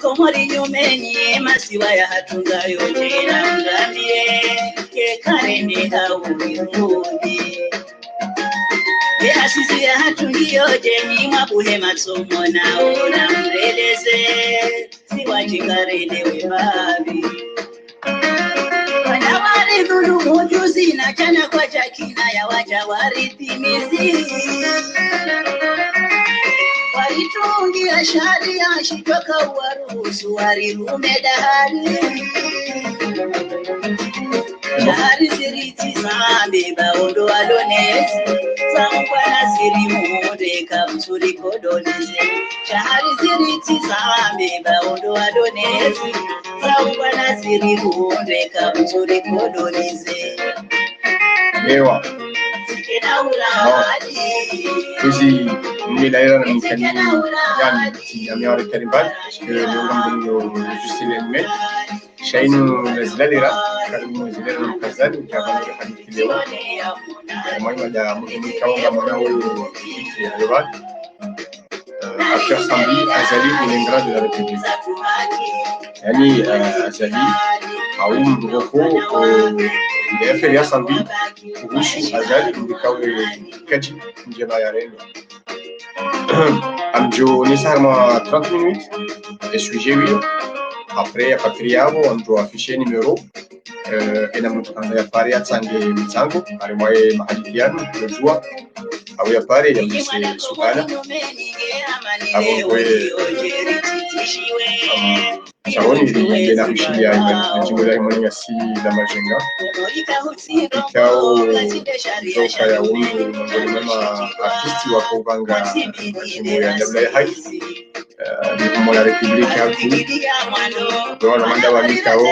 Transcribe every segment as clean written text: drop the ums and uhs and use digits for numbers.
Komori nyumenye masiwa ya hatunga yote na ngambie ke karende haurundi ke asisi ya hatungi yote ni mwabuhe masomo na ora mreleze siwa chikarende webabi wanawari dhulu mujuzi na chana kwa chakina ya wajawarithi walitungia sharia shitoka uwaruhusu warirume dahari shahari ziriti zambe baondo alonezi zamukwa naziri mude kamsuri kodoneze shahari ziriti zambe baondo alonezi zamukwa naziri mude kamsuri kodoneze Ewa così mi la era un canino يعني أميار الكلمات اليوم بنيو جسيل المي شاينو نزلاليرا كانوا نزلاليرا مكزال وكانوا يحدث اليوم المهم هذا مهم كونغا مناول اليوم أكثر صندي أزالي لينغراد de la République يعني أزالي أوم بروكو الفريق صندي وش أزالي بكوي كتي نجيبها يارين Amjo nécessairement 30 minutes, je suis G8. Après, à Patriavo, on doit afficher numéro. Et on a parlé à Tsangue Mitsango, à moi et Mahalikian, le jour. Ah oui, à Paris, il y a c'est Soukana. Avant que Sharon, il est là, il y a une jimola moninasi da Majenga. Ikao kutoka ya ungu miongoni mwa artisti wa Kobanga jimbo ya Ndabla Hai ni mwa Republika hapo ndio na manda wa mikao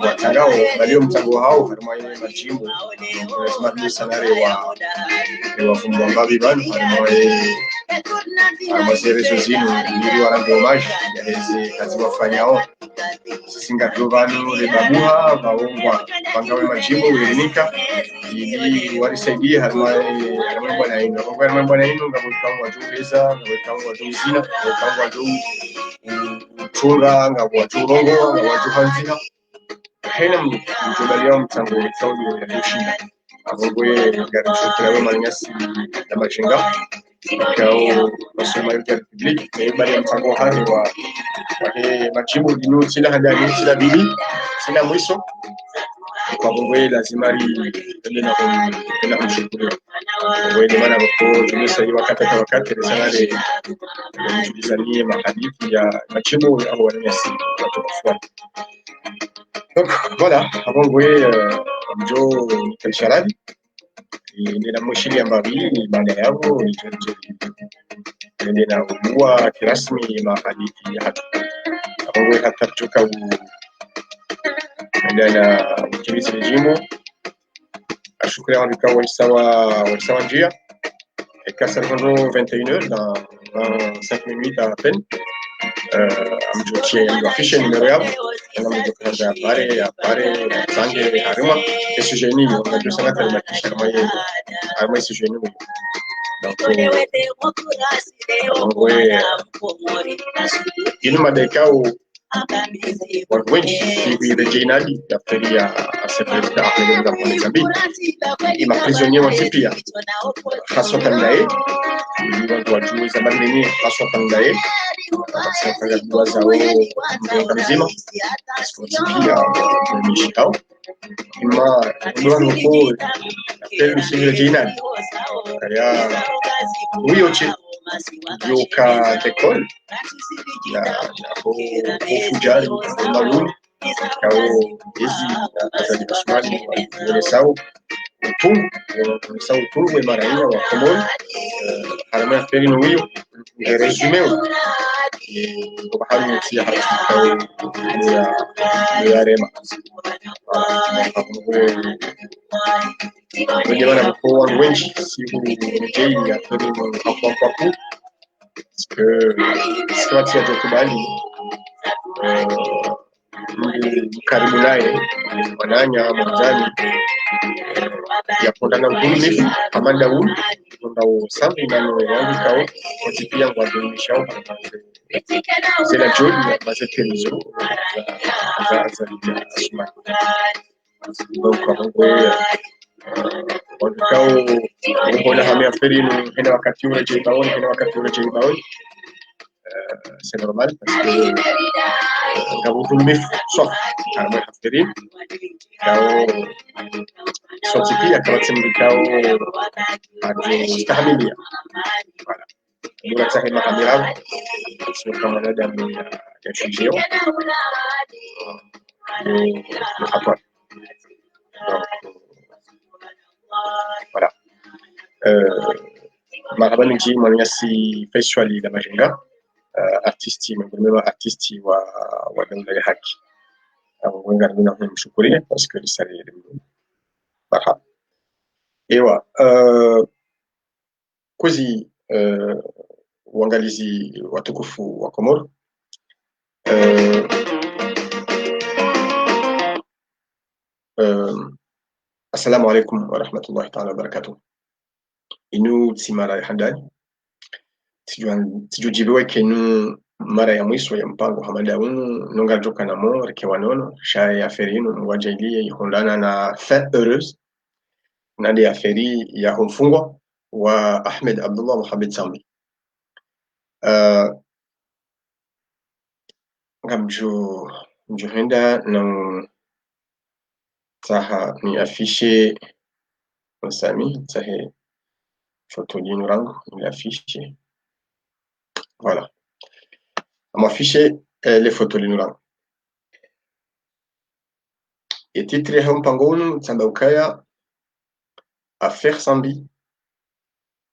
watangao balio mtango hao harimo ile majimbo lazima ni sanare wa fumbo mbabi bana harimo serezo zinu ili warande homage ya hizi kazi wafanyao singa Giovanni de Babuha baongwa pangawe majimbo ulinika ili walisaidia harimo bwana ino kwa bwana ino ngabutangwa jugeza ngabutangwa juzina ngabutangwa chura ngabwa churongo ngabwa juhanzina hena mjubalia mtango saudi ya kushinda abogwe garishotrawe manyasi na Majenga ikao basoma ya Republic na ibali mtango hani wa majimbo dinu sina hajani sina bili sina mwisho kwa bogwe lazima ndio na kumshukuru bogwe maana kwa tumesa hiyo wakati sanare tulizanie mahadithi ya majimbo au wananyasi watukufu. Donc voilà, avant mjo Kalsharadi nina mshili ambabi baada yao nina kuwa kirasmi mahadithi hapa avant hata kutoka ndana mkimbizi jimbo ashukuru vikao sawa njia Kasarhono 21h dans 5 minutes à peine amjochie afishe numero yao na mjokaanza apare sange harima esujeni ndio sana kalimatisha kama esujeni donc ini madekao wengi virejeinali daftaria secretaire apeleza kwa Mozambique ima prisonnier wote pia haswa tandae watu wajue zamani nini haswa tandae sasa kwa zao ndio mzima pia mishikao ima ndio nuko apel virejeinali kaya huyo yoka tekol na kufujali maluni kao hizi azali basmani walisau utungu mara hiyo wa komoni harama feri no huyo resume وبحاول نسيها يا ريما bagaimana mkoa wengi siku mjei ya karibu hapo hapo sikati ya tukubali karibu naye wananya mjani ya kondana ngumi amanda wu ndao sambi na yangu kao otipia kwa dumisha c'est la jolie base télévision za suma donc wakao mbona hamia ferino hena wakati ule jibaoni c'est normal parce que quand vous filmez sauf carrément ferino kao sotipi akawatsema kao stahimilia voilà ndio sasa mahamira sio kama dada ya shujeo hapa voilà marhaba nji mwanyasi festival la Majenga artisti mwenyewe artisti wa Daula ya Haki wenga nina kumshukuria parce que lisali marhaba ewa kuzi uangalizi watukufu wa Komoro assalamu alaikum wa rahmatullahi ta'ala wa barakatuh inu tsimara handani tijujibiwa kenu mara ya mwisho ya mpango hamada unu nonga joka na mo reke wanono shaya ya ferino mwajailie yihondana na fin heureuse na de aferi ya humfungwa wa Ahmed Abdullah Mohamed Sambi ngamjo na saha ni affiché Sami sahe photo d'une rango ni affiché voilà on m'a affiché les photos d'une rango et titre Hampangonu Tsandaukaya affaire Sambi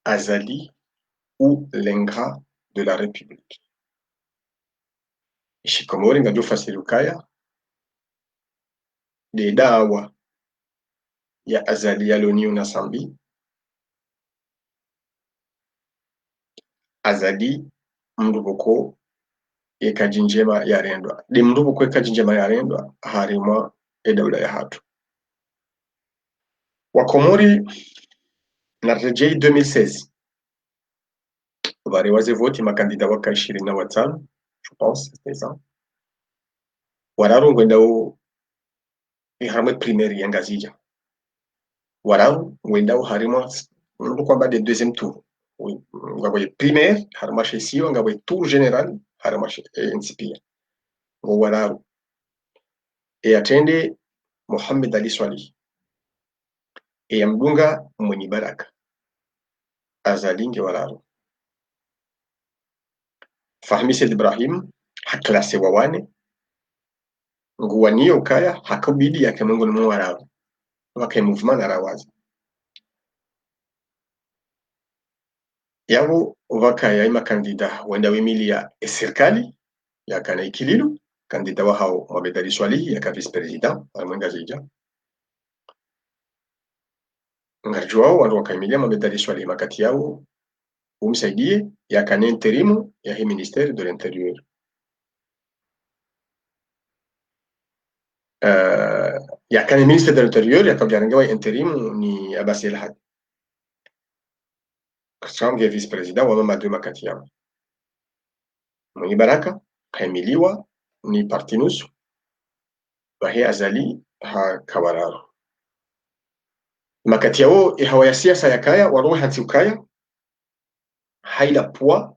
Azali ou l'ingrat de la République Shikomori ngajo fasilukaya de dawa ya Azali ya Loniu na Sambi Azali mruboko ekajinjema yarendwa de mruboko ekajinjema yarendwa harima Daula ya Hatu Wakomori na rejei 2016 waliwaze voti makandida waka 25 je pense c'était ça wararu ngwendao harima primaire ya Ngazija wararu ngwendao harima kwamba de deuxième tour ngabwe primaire harima shesio ngabwe tour général harima NCP wararu e atende Mohamed Ali Swali e mdunga mwenye baraka Azalinge wararu Fahmi Said Ibrahim haklase wawane nguwanio kaya hakubidi yake Mungu ni wararu wake movement arawazi yabo wakaya ima kandida wenda wimilia serikali ya kana ikililu kandida wa hao Mohamed Ali Swali ya vice president almwenga zija ngarjwao wandu wakaimilia Mohamed Ali Swali makati yao umsaidie ya kana interimu ya hii ministère de l'intérieur ya kana ministère de l'intérieur ya kabjarangawa interimu ni Abbas El Had Kashange vice president wa mama deux makati yao mwenye baraka kaimiliwa ni parti nusu wahe Azali ha kawararo makati yao hawa ya siasa ya kaya warohe hati ukaya haila poa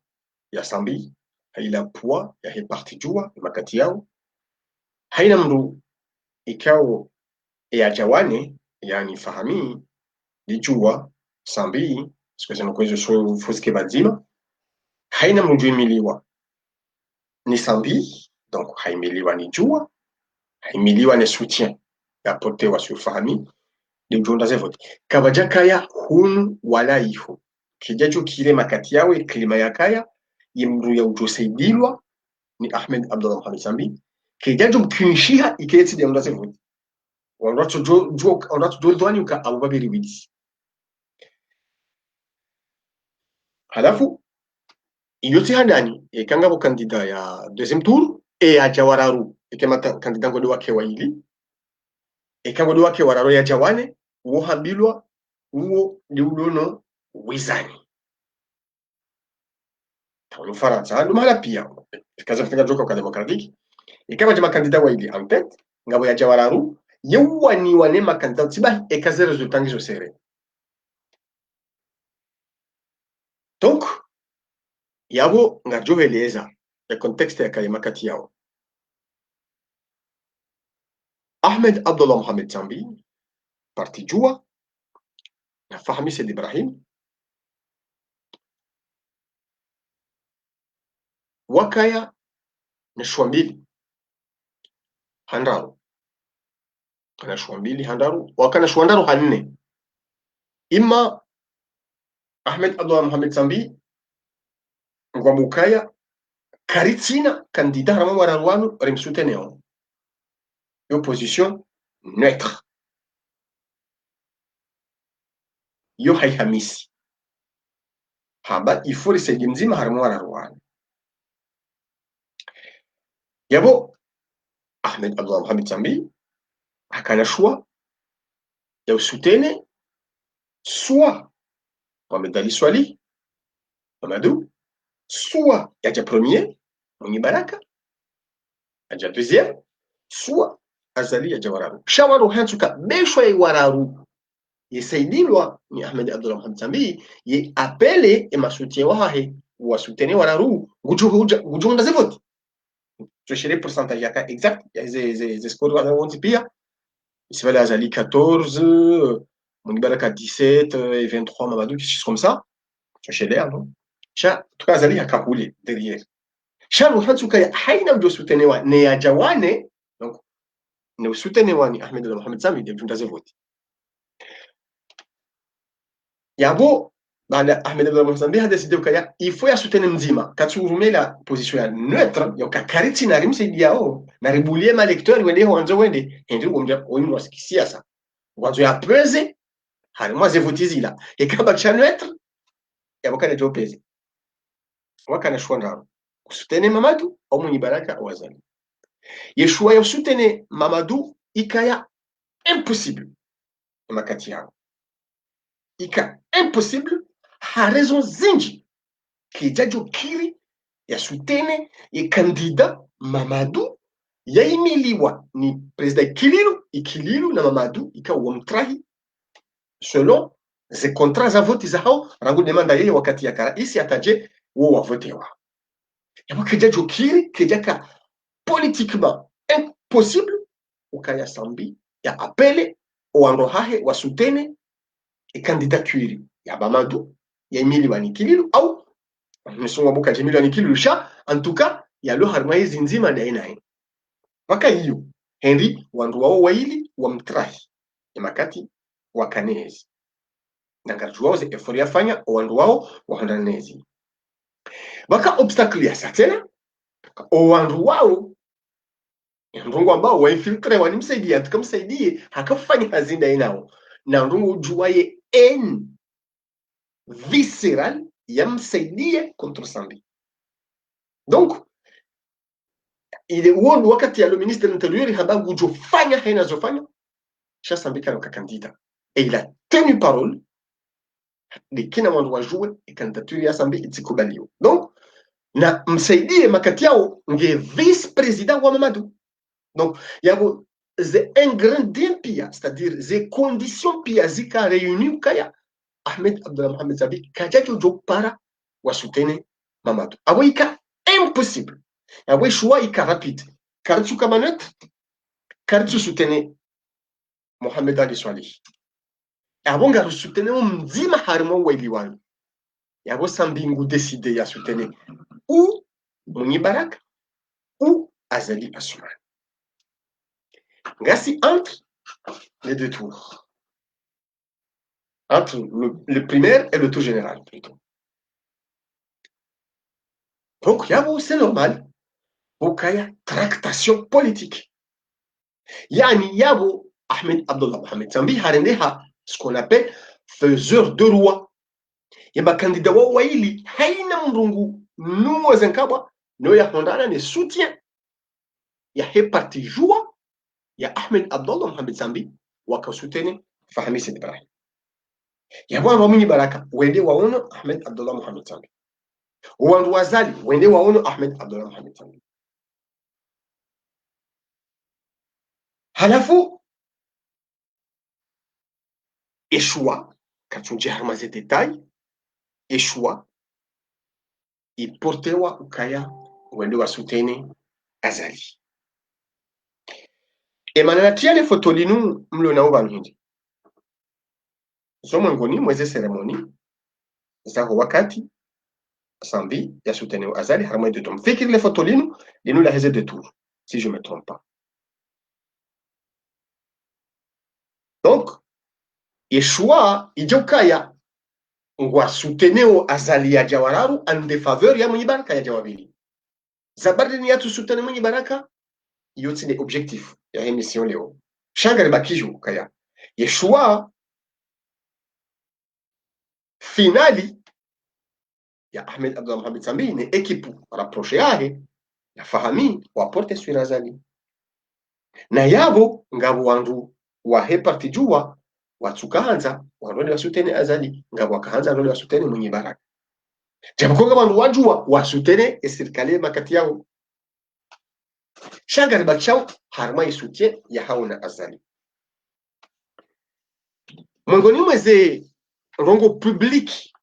ya Sambi haila poa ya he parti jua makati yao haina mru ikao ya jawane yani fahami lijua Sambi sikose nokwezo so fuske bazima haina mru imiliwa ni Sambi donc haimiliwa ni jua haimiliwa ni soutien ya pote wa sufahami ni mjonda ze vote kabaja kaya hunu wala iho kijaju kile makati yawe klima ya kaya yimru ya ujosaidiwa ni Ahmed Abdullah Mohamed Sambi kejajo kinshiha iketi ya mdase voti wanacho jo dwani uka abubabiri bidisi halafu iyoti handani ekanga bo kandida ya deuxième tour e aja wararu ekema kandida ngode wake waili ekangode wake wararo ya jawane wo hambilwa uwo liulono wizani tawo Faransa ndo mala pia kaza fika joka kwa demokratiki ikama jama kandida waili en tête ngabo ya jawararu yewani wane makandida tiba ekaze resultat ngizo sere donc yabo ngajoheleza le contexte ya kalima kati yao Ahmed Abdullah Mohamed Sambi parti jua na Fahmi Said Ibrahim wakaya na shwambili handaru kana shwambili handaru wakana shwandaru hanne ima Ahmed Abdullah Mohamed Sambi ngwamukaya Karitina candidat rama wararuanu rimsuteneo opposition neutre yo haihamisi haba ifuri segi mzima harama wararuanu yabo Ahmed Abdullah Mohamed Sambi hakana shua ya usutene soit Mohamed Ali Swali Mamadou soit yaja premier Mwenye Baraka yaja deuxième soit Azali yaja wararu shawaru hantuka beshwa ya wararu yesaidilwa ni Ahmed Abdullah Mohamed Sambi ye apele e masutie wahahe wasutene wararu gujunda zevoti tushire pourcentage yaka exact ya ze score wanaonzi pia isivale Azali 14 Mwenye Baraka 17 et 23 Mamadou quelque chose comme ça chez l'air non cha tuka Azali yakakule derrière sharu hantuka ya haina ujo sutenewa ne ya jawane donc ne usutenewa ni Ahmed Abdullah Mohamed Sambi de gujunda zevoti yabo baada Ahmed Abdullah Mohamed Sambi hadeside ukaya ifo ya sutene mzima katurumela position ya neutre ya kakariti na rimsaidia yao na ribulie ma lecteur wende wanzo wende ndi ngomja oyinu wasikisiasa wanzo ya peze harimo zevotizila ekaba cha neutre yabo kana jopeze wakana shwanda kusutene Mamadou au Mwenye Baraka au Azali yeshua ya sutene Mamadou ikaya impossible makati yao ika impossible ha raison zinji kijajo kiri ya sutene ya kandida Mamadou yaimiliwa ni president Ikililu na Mamadou ika wamtrahi selon ze contrats za voti za hao rangu demanda yeye wakati ya karaisi ataje wo wavotewa yabo kijajo kiri kijaka politiquement impossible ukaya Sambi ya apele oanrohahe wasutene e candidature ya Mamadou yaimiliwa ni Kililu au nisonga boka jemiliwa ni Kililu sha en tout cas ya lo harmai zinzima ndaina waka hiyo Henry wandu wao waili wamtrahi emakati wakanezi nangarju wao ze effort yafanya wandu wao wahandanezi waka obstacle ya satena wandu wao ndungu ambao wainfiltre wanimsaidia tukamsaidie hakafanya hazinda inao na ndungu juwaye en visceral yamsaidie contre Sambi donc ile uondo wakati ya le ministre de l'Intérieur habangu jofanya haina zofanya cha Sambi kana kandida et il a tenu parole de kina wandu wajue e candidature ya Sambi itikubaliwa donc na msaidie makati yao nge vice président wa Mamadou donc yabo ze ingrédients pia c'est-à-dire ze conditions pia zika réunies kaya Ahmed Abdullah Mohamed Sambi kajajo jo para wasutene Mamadou awoika impossible awo choix ika rapide kartu kamanet kartu sutene Mohamed Ali Swali abonga sutene mzima harimo wailiwani yabo Sambi ngu décider ya sutene ou Mwenye Baraka ou Azali Assoumani Gassi entre les deux tours entre le primaire et le tour général plutôt donc yabo c'est normal bukaya tractation politique. Yani yabo Ahmed Abdullah Mohamed Sambi harendeha ce qu'on appelle faiseur de roi. Yaba candidat wa waili haina mrungu nuwa zenkabwa no ya hondana ne soutien ya he parti joua ya Ahmed Abdullah Mohamed Sambi wakasutene Fahmi Ibrahim. Yabo Romini Baraka wende waono Ahmed Abdullah Mohamed Sambi. Wandu wazali wende waono Ahmed Abdullah Mohamed Sambi. Halafu Eshua katunje harmaze detai Eshua iportewa ukaya wende wasutene Azali. Emanatiane fotolinu mlo na ubanhindi. Zomwengoni mweze seremoni zaho wakati Sambi ya soutenu Azali harma de tom. Fikir le fotolinu linu la heze de tour si je me trompe pas. Donc Yeshua ijokaya ngwa souteneo Azali ya Jawararu en défaveur ya mwenye baraka ya Jawabili. Zabadi ni yatu soutenu mwenye baraka yote ni objectif ya émission leo. Shangari bakiju kaya. Yeshua finali ya Ahmed Abdullah Mohamed Sambi ni ekipu rapproche yahe ya Fahami waporte sur Azali. Na yabo ngabo wandu wa he parti jua watsukaanza warole wasutene Azali ngabo wakaanza warole wasutene mwenye baraka. Jabukonga wandu wajua wasutene esirikali makati yao. Shangari bakishao harma isutien ya hao na Azali. Mwengoni mweze rongo public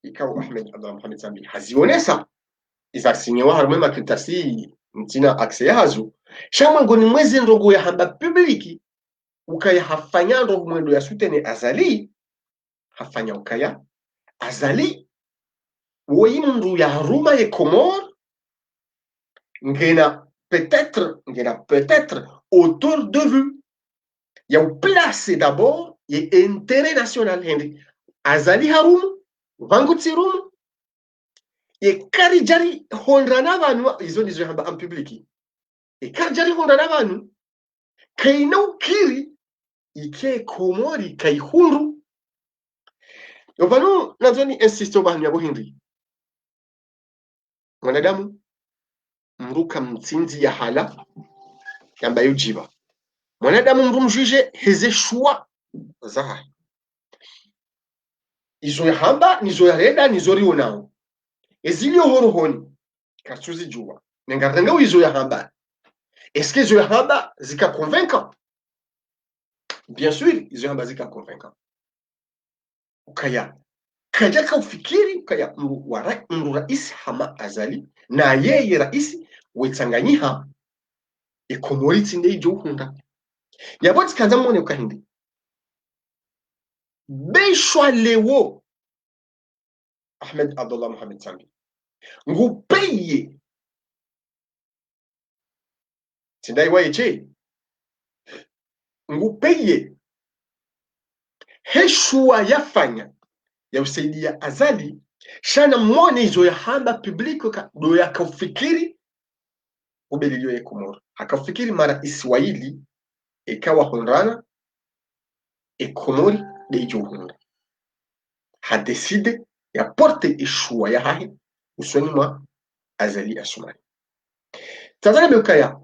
ikawa Ahmed Abdullah Mohamed Sambi hazionesa izasinyewa harma makritasi mtina akse yazo. Mwengoni mweze rongo ya hamba publiki ukaya hafanya rongo mwendo ya sutene Azali hafanya ukaya Azali woyimndu ya haruma ye Comore ngena peut-être autour de vue ya place d'abord et intérêt national Henry Azali harumu vangutsirumu e karijari hondrana vanu izo nizo hamba en public e karijari hondrana vanu kainau kiri ike Komori kaihundu yovanu nazoni insisto bahani yabo Henry mwanadamu mruka mtsinzi ya hala yamba yujiba mwanadamu mrumjuje heze shua zaha izo ya hamba nizo ya reda nizo rio nao ezili horohoni kasuzi jua nengarenga izo ya hamba est-ce que izo ya hamba zika convaincant bien sûr izo ya hamba zika convaincant ukaya kaja ka ufikiri ukaya mru rais hama Azali na yeye rais wetsanganyiha Komori tsinde ijohunda yaboti kanza mwone ukahindi Beishwa lewo Ahmed Abdullah Mohamed Sambi ngupeye tindai waeche ngupeye heshua yafanya ya usaidia Azali shana mwone izo ya hamba publiko do ya kaufikiri ubelilio ya Komoro hakafikiri mara Iswahili ikawa honrana Komori de ijohunda hadeside ya porte ishua ya hahi usoni mwa Azali Asumani. Tanzania beukaya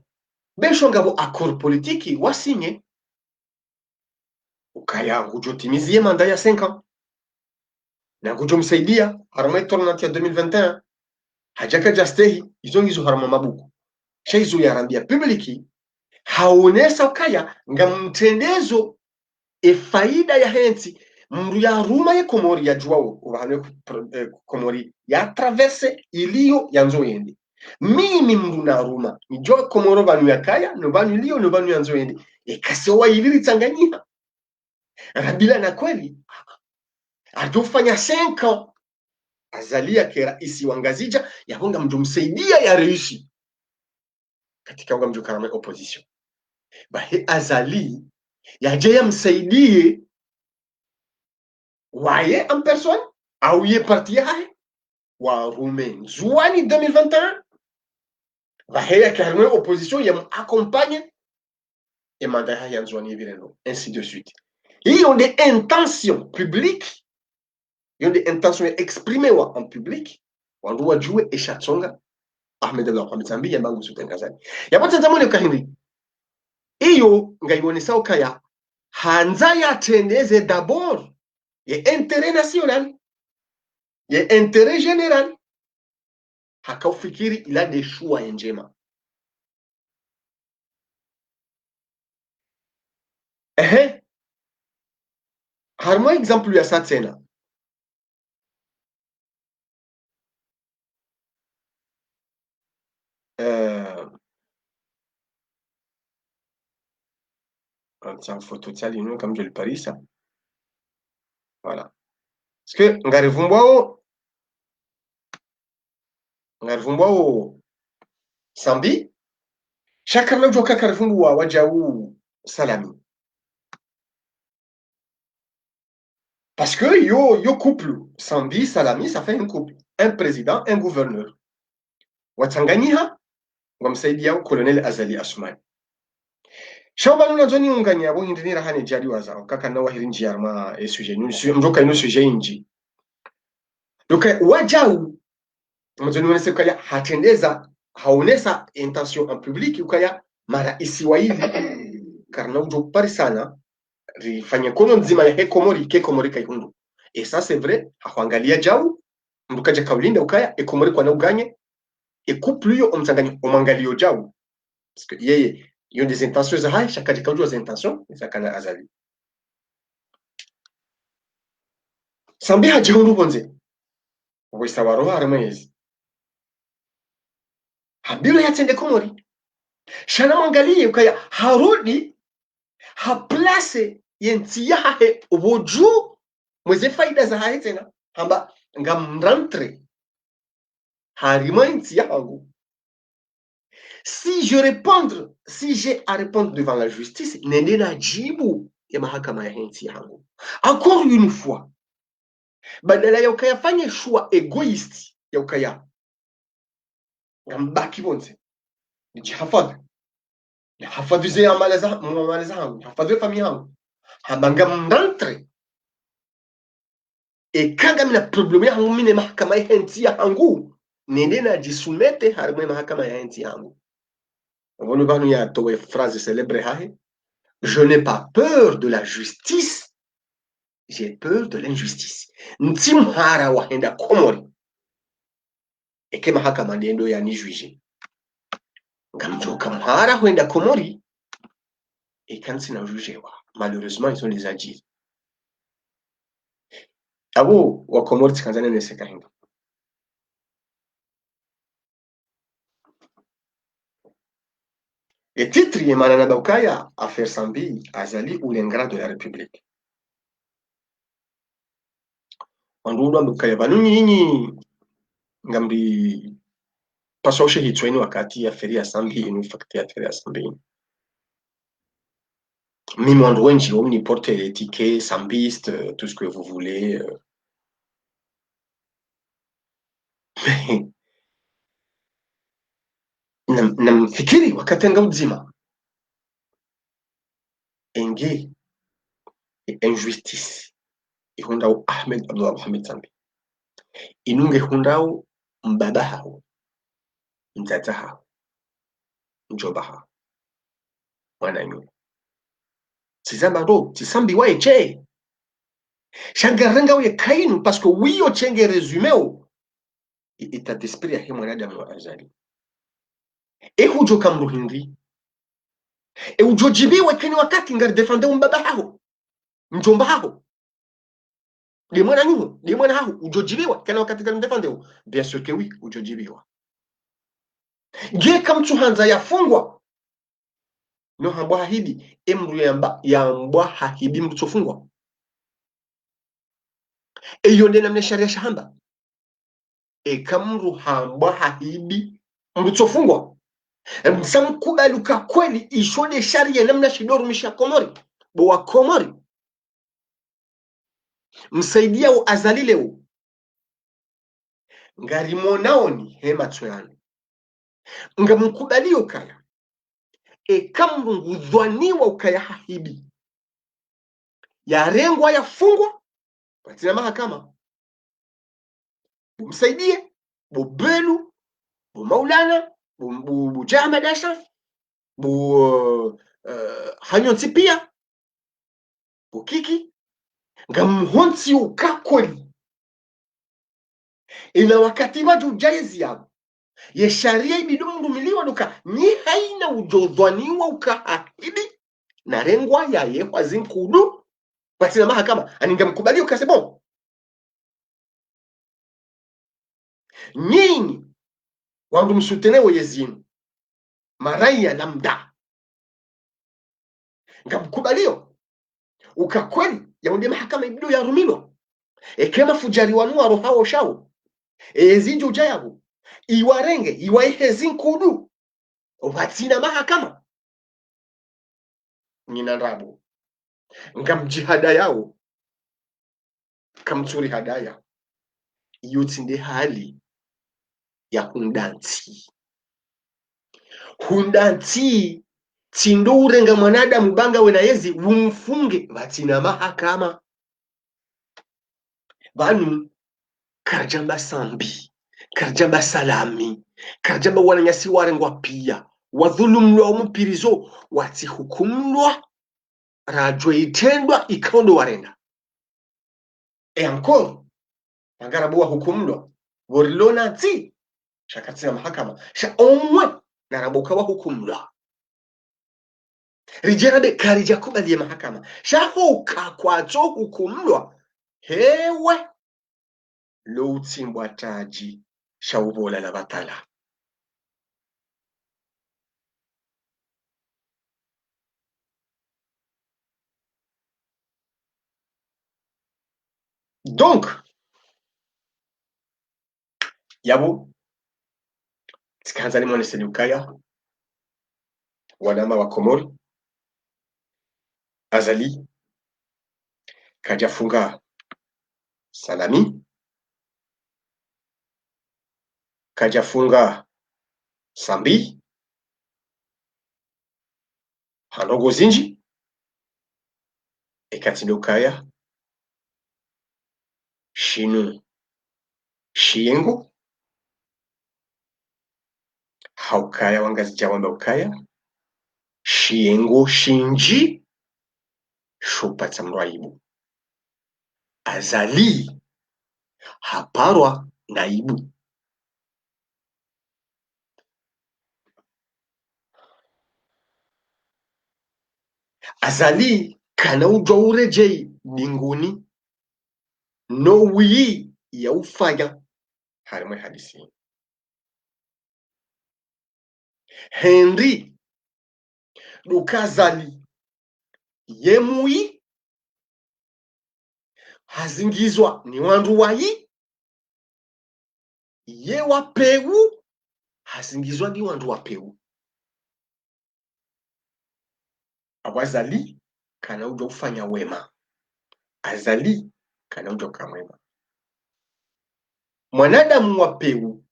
besho ngabo accord politiki wasinye ukaya ngujotimizie manda ya 5 ans na ngujomsaidia harama tournante ya 2021 hajaka jastehi izo harama mabuku shaizo ya rambia publiki haonesa ukaya ngamtendezo faida ya henti mru ya ruma ya Komori ya juao ubahane Komori ya traverse iliyo yanzo yendi mimi mru na ruma nijo Komoro banu ya kaya no banu iliyo no banu yanzo yendi kasewa iliri tanganyika rabila na kweli adofanya 5 ans Azali ya rais wa Ngazija yabonga mjomsaidia ya reishi katika unga mjokarame opposition bahe Azali yaje yamsaidie waye en personne au ye parti yae wa Roumain Zouani 2021 Vaheya carrément opposition ya accompagne et mandat ya nzwani vireno ainsi de suite. Ils ont des intentions publiques, ils ont des intentions exprimées en public, wandu wajue eshatsonga Ahmed Allah Mohamed Sambi ya bangu sutangazani. Yapo tanzamone kahindi. Iyo ngaibonesa ukaya hanza ya tendeze d'abord ye intérêt national, ye intérêt général. Hakaufikiri ila de choix njema. Harmo exemple ya sa tena. Tiens, photo de ça, comme je le parie, ça. Voilà. Parce que ngarivumbwao Sambi chacun même joka karivumbu wajau salami. Parce que yo couple Sambi Salami, ça fait un couple, un président, un gouverneur. Watanganyiha wamsaidia colonel Azali Asumani. Shamba nuna zoni unganya bo hindinira hane jadi wazao kaka na wahiri njiarma e sujet mjoka ino sujet inji. Doka wajau mzoni wanese kaya hatendeza haonesa intention en public ukaya mara isiwaili karna ujo pari sana rifanya kono nzima ya hekomori ke komori kaihundu. Et ça c'est vrai hakuangalia jau mbukaja kaulinda ukaya ekomori kwa na uganye et couple yo omtanganya omangalio jau parce que yeye ils ont des intentions za hai chakaji kaujua des intentions za kana Azali Sambi hajihundu bonze wisa waroha armezi habilo yatende komori shana mwangalie ukaya harudi haplace yenti yahe uboju mweze faida za hahe tena hamba ngamrantre harima yenti yahangu. Si j'ai à répondre devant la justice, nendena jibu ya mahakama ya yenti yahangu. Encore une fois, badala ya ukayafanya shua egoist ya ukaya ngambaki bonze nijihafadhi hafadhize amali zangu hafadhize familia yangu habanga mrantre e kanga mina problemu yangu mine mahakama ya yenti yahangu nende na jisumete harimo mahakama ya yenti yangu. Vonu banu ya towe phrase célèbre hahe, je n'ai pas peur de la justice, j'ai peur de l'injustice. Ntimhara wahenda komori eke mahakama ndiendo ya ni juge ngamjoka mhara huenda komori et quand c'est na juge wa malheureusement ils sont les adjis abo wa komori tkanzania ne sekahinga. Et titre yemana na baukaya affaire Sambi Azali ou l'ingrat de la République. Andudu ambukaya banu nyinyi ngambi pasoshe hitweni wakati ya feria Sambi inu fakti ya feria Sambi. Mimi wenji omni porte les tickets sambiste tout ce que vous voulez. Namfikiri wakati nga uzima enge injustice ihundao Ahmed Abdullah Mohamed Sambi inunge hundao mbaba hao mtata hao mjoba hao mwananyu sizamba ndo tisambi wa eche shangaranga we kainu parce que wiyo chenge resume o état d'esprit ya mwanadamu wa Azali hujo kamruhindi ujojibiwe kani wakati ngari defende mbaba hao mjomba hao de mwana hao ujojibiwa kani wakati ngari defende bien sûr que oui ujojibiwa je kamtu hanza yafungwa no hambwa hahidi emru ya mbwa hahibi mtofungwa yonde namne sharia shahamba kamru hambwa hahibi mtofungwa msamkubaluka kweli ishode sharia namna shidoru misha komori bowa komori msaidia u Azali leo ngari monaoni hema tsoyani ngamkubali ukaya ekamrungu dhwaniwa ukaya hahibi yarengwa yafungwa patina mahakama bumsaidie bubelu bumaulana bujama dasha bu hanyonsi pia bukiki ngamhonsi ukakoli ila wakati waju jaizi yabo ye sharia ibidomu miliwa duka ni haina ujodhwaniwa ukahahidi na rengwa ya yehwa zinkudu patina mahakama aningamkubali ukasebo nyinyi wandu msutenewe yezinu maraya lamda ngamkubalio ukakweli yaunde mahakama ibido ya rumilo ekema fujari wanua rohao shao ezinjo jayabu iwarenge iwaihe kudu watina mahakama nina rabu ngamjihada yao kamturi hadaya yotinde hali ya hundanti tindo urenga mwanadamu banga wena yezi umfunge watina mahakama banu karjamba sambi karjamba salami karjamba wananyasi warengwa pia wadhulumlwa omupirizo wati hukumlwa rajwe itendwa ikondo warenda ankoro angarabuwa hukumlwa worilona ti shakatina mahakama sha omwe narabuka wa hukumlwa rijerabe karija kubali ya mahakama shahoka kwacho hukumlwa hewe lo utimbwa taji shaubola la batala. Donc yabo tikaanza ni mwana Selukaya wanama wa Komori Azali kajafunga Salami kajafunga Sambi Hanogo Zinji Ekatilukaya Shinu Shiengo haukaya wangazi jawamba ukaya Shiengo Shinji shupata mraibu Azali haparwa naibu Azali kana ujwa urejei binguni no wii ya ufaya harimwe hadisi Henry Lukazali yemui hazingizwa ni wandu wayi ye wapeu hazingizwa ni wandu wapeu Awazali kana ujwa ufanya wema Azali kana ujwa kamwema mwanadamu wapeu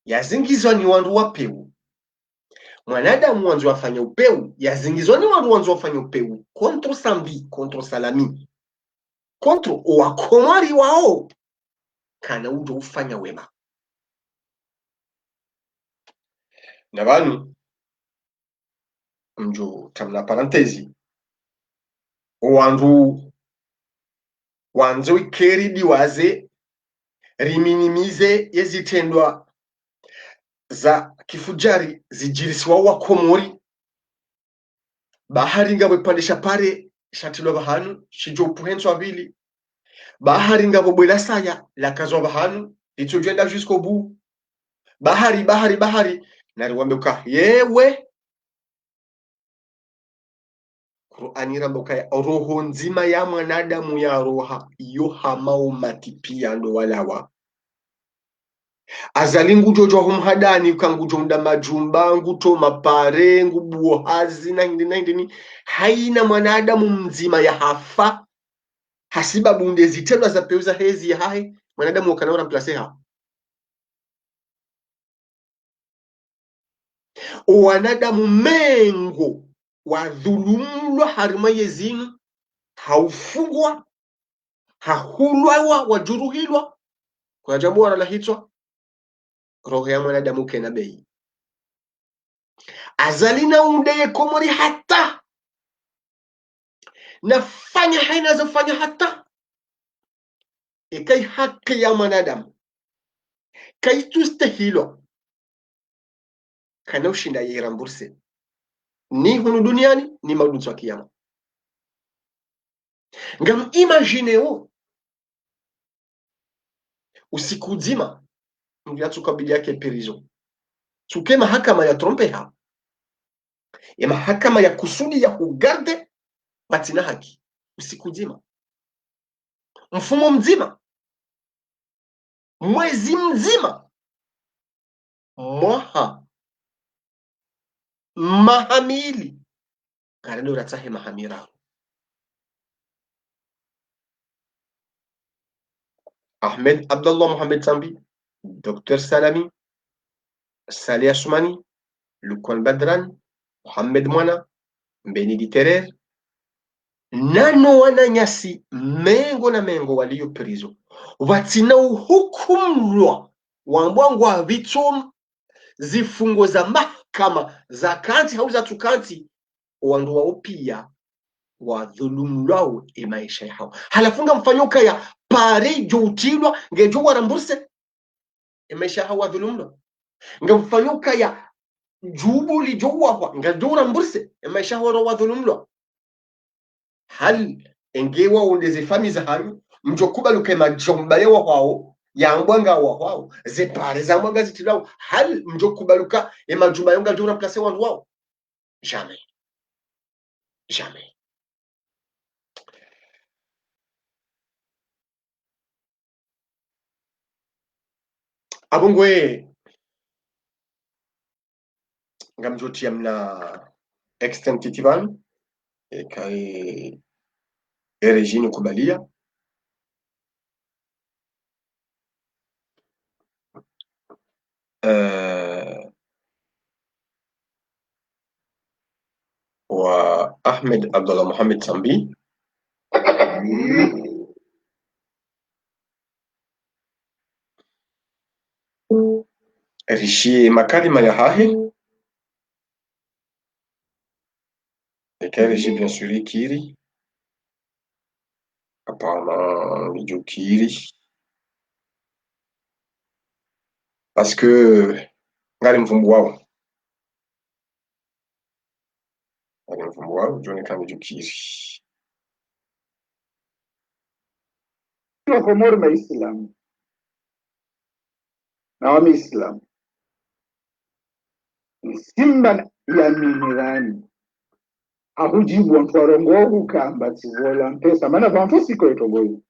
yazingizwa ni wandu wapeu mwanadamu wanzu wafanya upeu yazingizwa ni wandu wafanya upeu kontro Sambi kontro Salami kontro wakomari wao kana ujwa ufanya wema na banu mjo tamla parantesi wanzo ikeri diwaze riminimize yezitendwa za kifujari zijirisiwa wa Komori bahari ngabo ipandisha pare shatilwa bahanu shijo upuhenso abili bahari ngabo bwela saya lakazwa bahanu itujenda jusqu'au bout bahari nariwambuka yewe Qur'ani rambuka roho nzima ya mwanadamu ya roha iyo hamaumati pia ndo walawa Azali ngujojo humhadani kangujo nda majumba nguto mapare ngubuo hazi na hindi haina mwanadamu mzima ya hafa hasiba bunde zitelwa za peuza hezi ya hai mwanadamu ukanaora mplaseha wanadamu mengo wadhulumlwa harima yezinu haufungwa hahulwawa wajuruhilwa kwa jambo wala hitwa roho ya mwanadamu kena bei azalina undeye komori hata nafanya hainazofanya hata ikai haki ya mwanadamu kai tustahilo kana ushinda yiramburse ni hunu duniani ni maudutu wa kiyama ngam imagineo usiku zima mliatukabili yake perizo tuke mahakama ya trompe ha ya mahakama ya kusudi ya kugarde patina haki usiku zima mfumo mzima mwezi mzima mwaha mahamili karado ratahe mahamira Ahmed Abdallah Mohamed Sambi, Dr Salami, Salih Assoumani, Lukwan Badran, Mohamed Mwana, Benidi Terer, nano wananyasi mengo na mengo walio prizo watina uhukumlwa wambwangwa vitum zifungo za mahakama za kanti au za tukanti wandu wao pia wadhulumlwao maisha yao halafunga mfanyoka ya pare joutilwa ngejo warambuse maisha yao wadhulumlwa ngamfanyoka ya jubu lijowa ngejo warambuse maisha yao wadhulumlwa hal engewa undeze fami za haru mjokuba luke majombalewa wao yambwanga wao zepare za mwanga zitilao hal mjokuba luka majumba yonga jura place wandu wao jamais jamais abungwe ngamjoti amna extentitivan kai erejini kubalia wa Ahmed Abdallah Mohamed Sambi rishi makalima ya hahe rishi bien sûr kiri apparemment video kiri parce que ngali mvumbu wao jone kama video kiri Komoro na Islam na Waislamu simba ya minirani ahujibu ntwarongo kamba tivola mpesa maana vantu siko etogoyi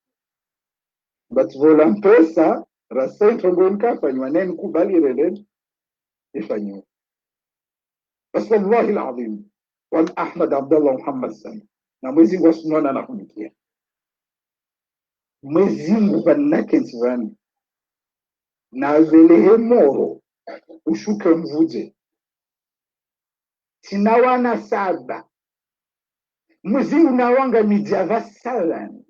bativola mpesa rasa etogoyi nkafanywa neni kubali reden ifanywa bas wallahi alazim wal Ahmed Abdallah Muhammad Sani na mwezi ngo sunona na kumikia mwezi ngo banake ntivani na velehe moro ushuke mvuje sinawana saba mwezi unawanga mijava salani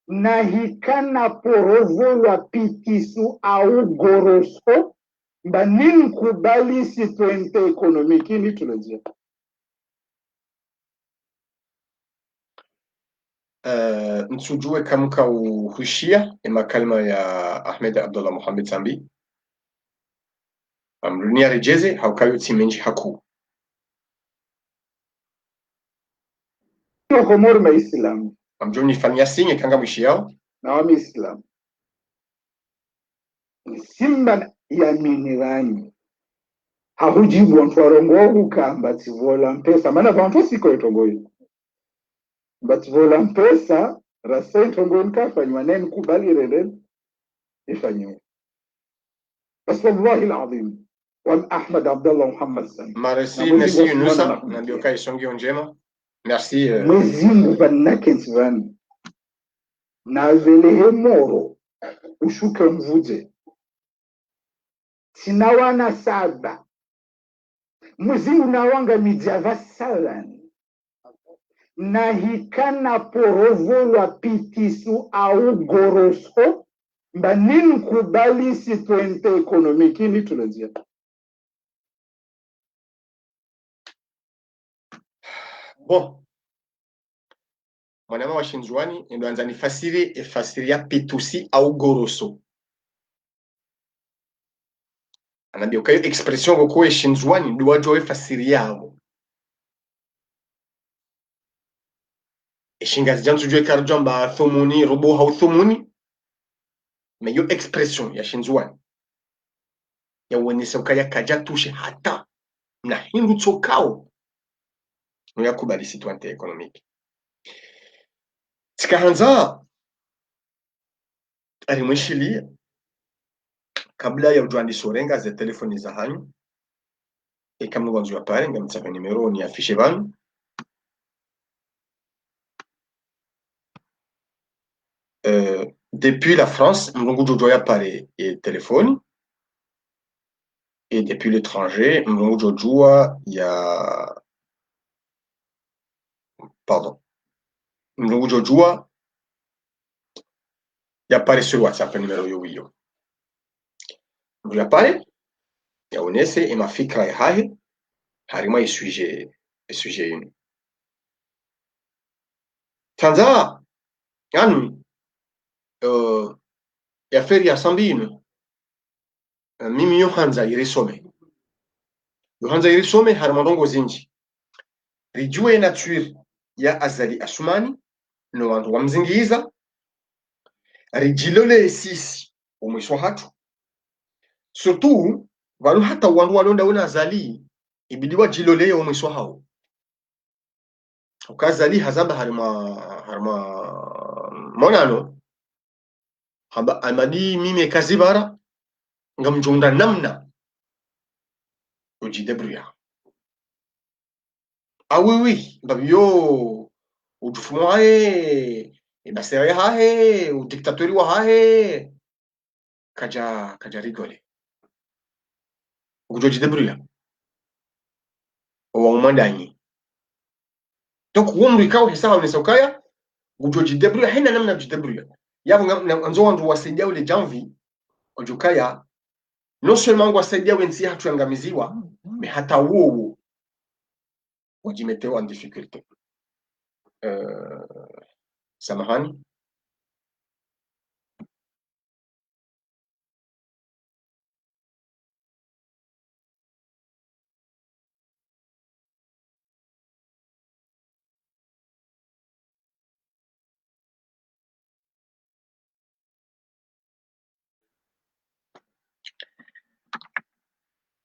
na hikana porovolwa pitisu au goroso mba nini kubali sitwente ekonomiki ni tulojia nsujue kamka uhushia makalima ya Ahmed Abdallah Mohamed Sambi amrunia rejeze haukayo timenji haku Komoro na Islam amjoni fanya sinye kanga mwishi yao na Waislamu simba ya minirani hahujibu ntwarongo kamba tivola mpesa maana vantu siko etogoyi bativola mpesa rasa etogoyi nkafanywa neni kubali reden ifanywa bas wallahi alazim wal Ahmed Abdallah Muhammad Sani maresi nasi yunusa na ndio kai songi njema merci mwezi ngo banake ntivani na velehe moro ushuke mvuje sinawana saba mwizi unawanga mijava salani na hikana porovolwa pitisu au goroso mba nini kubali citoyente ekonomiki ni tulozia. Bon, mwanama wa Shinzwani ndo anza efasiria pitusi au goroso. Anambia ukayo expression gokoe Shinzwani ndo wajo efasiri yao. Shingazi jansu jwe karjamba thomuni robo hau thomuni. Meyo expression ya Shinzwani. Ya uwenisa ukaya kajatushe hata na hindu tsokao. Nuya kubali citoyente ekonomiki. Tikahanza alimwishilia kabla ya ujwandi sorenga ze telefoni za hanyu kama wanzu ya pale ngamtaka nimero ni afishe vanyu depuis la France mlungu jojo ya pale telefoni et depuis l'étranger mlungu jojo ya pardon mlungu jojo ya pale sur WhatsApp numero yo ya pale ya onese e mafikra ya hahe harima sujet yenu tanza yani ya feri ya sambinu mimi yohanza irisome harmadongo zinji rijue nature ya azali asumani no wantu wamzingiza rijilole sisi umwisho hatu surtout walu hata wandu walonda una azali ibidiwa jilole umwisho hao ukazali hazamba harma monano haba amadi mimi kazibara ngamjunda namna ujidebruya oui babio ujufumo hae ibasere hae udiktatori wa hae kaja rigole ujidebruya wa umandanyi donc wumri kawo hisawa unesokaya ujidebruya hena namna ujidebruya yabo nzo wandu wasaidia ule janvi ojukaya non seulement wasaidia wensi hatuangamiziwa me hata uo wajimetewa en difficulté samahani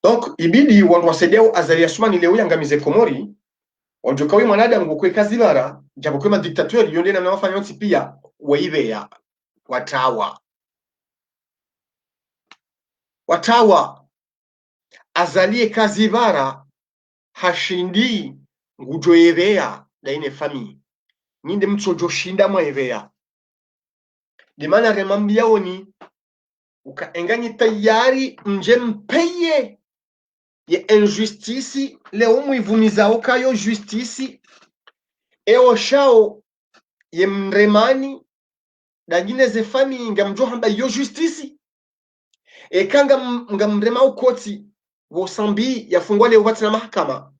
donc ibidi wandu wasaidia azali asumani leo yangamize Komori wajokawi mwanadamu ngokwe kazibara japo kwa dictateur yonde na nafanya yonsi pia waibeya watawa azalie kazibara hashindi ngujoeveya daine famille ninde mtsojo shinda mwaeveya dimana remambia oni ukaenganyi tayari mje mpeye ye injustice leo muivunizao kayo justice eo shao ye mremani dagine ze famille ngamjo hamba yo justice kanga ngamrema ukoti wosambi yafungwa leo batina mahakama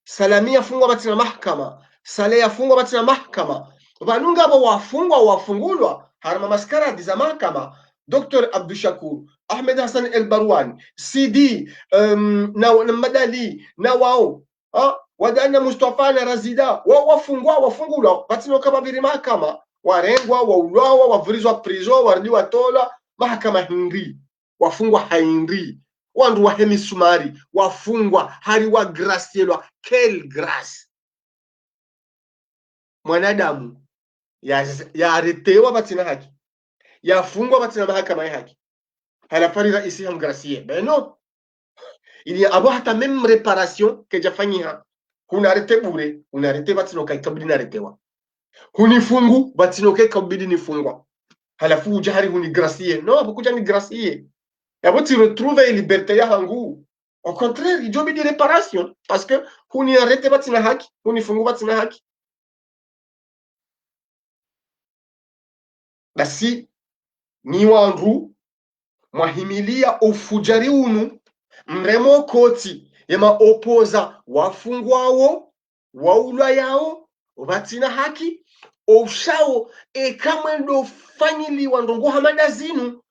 salami yafungwa batina mahakama sale yafungwa batina mahakama vanunga abo wafungulwa harama maskara diza mahakama Dr. Abdou Shakur, Ahmed Hassan El Barwani, Sidi, na Madali, na wao, wadana Mustafa na Razida, wafungulwa, batino kama vile mahakama, warengwa, waulawa, wavurizwa prison, wardiwa tola, mahakama hindi, wafungwa haindi, wandu wahemi sumari, wafungwa, hariwa gracielwa, quelle grâce. Mwanadamu, ya aretewa batina haki. Yafungwa batina mahakama ya haki halafari raisi hamgracie ben non il y a avoir hata même réparation que jafanyia hunarete bure unarete batino kai kabidi naretewa hunifungu batino kai kabidi nifungwa halafu ujahari huni gracie non apokuja ni gracie yabo ti retrouver liberté ya hangu Au contraire, il jobi de réparation parce que huni arrête batina haki, huni fungu batina haki. Basi ni wandu mwahimilia ufujari unu mremo koti yema opoza wafungwao waulwa yao batina haki oshao ekamwendo fanyili wandongo hamada zinu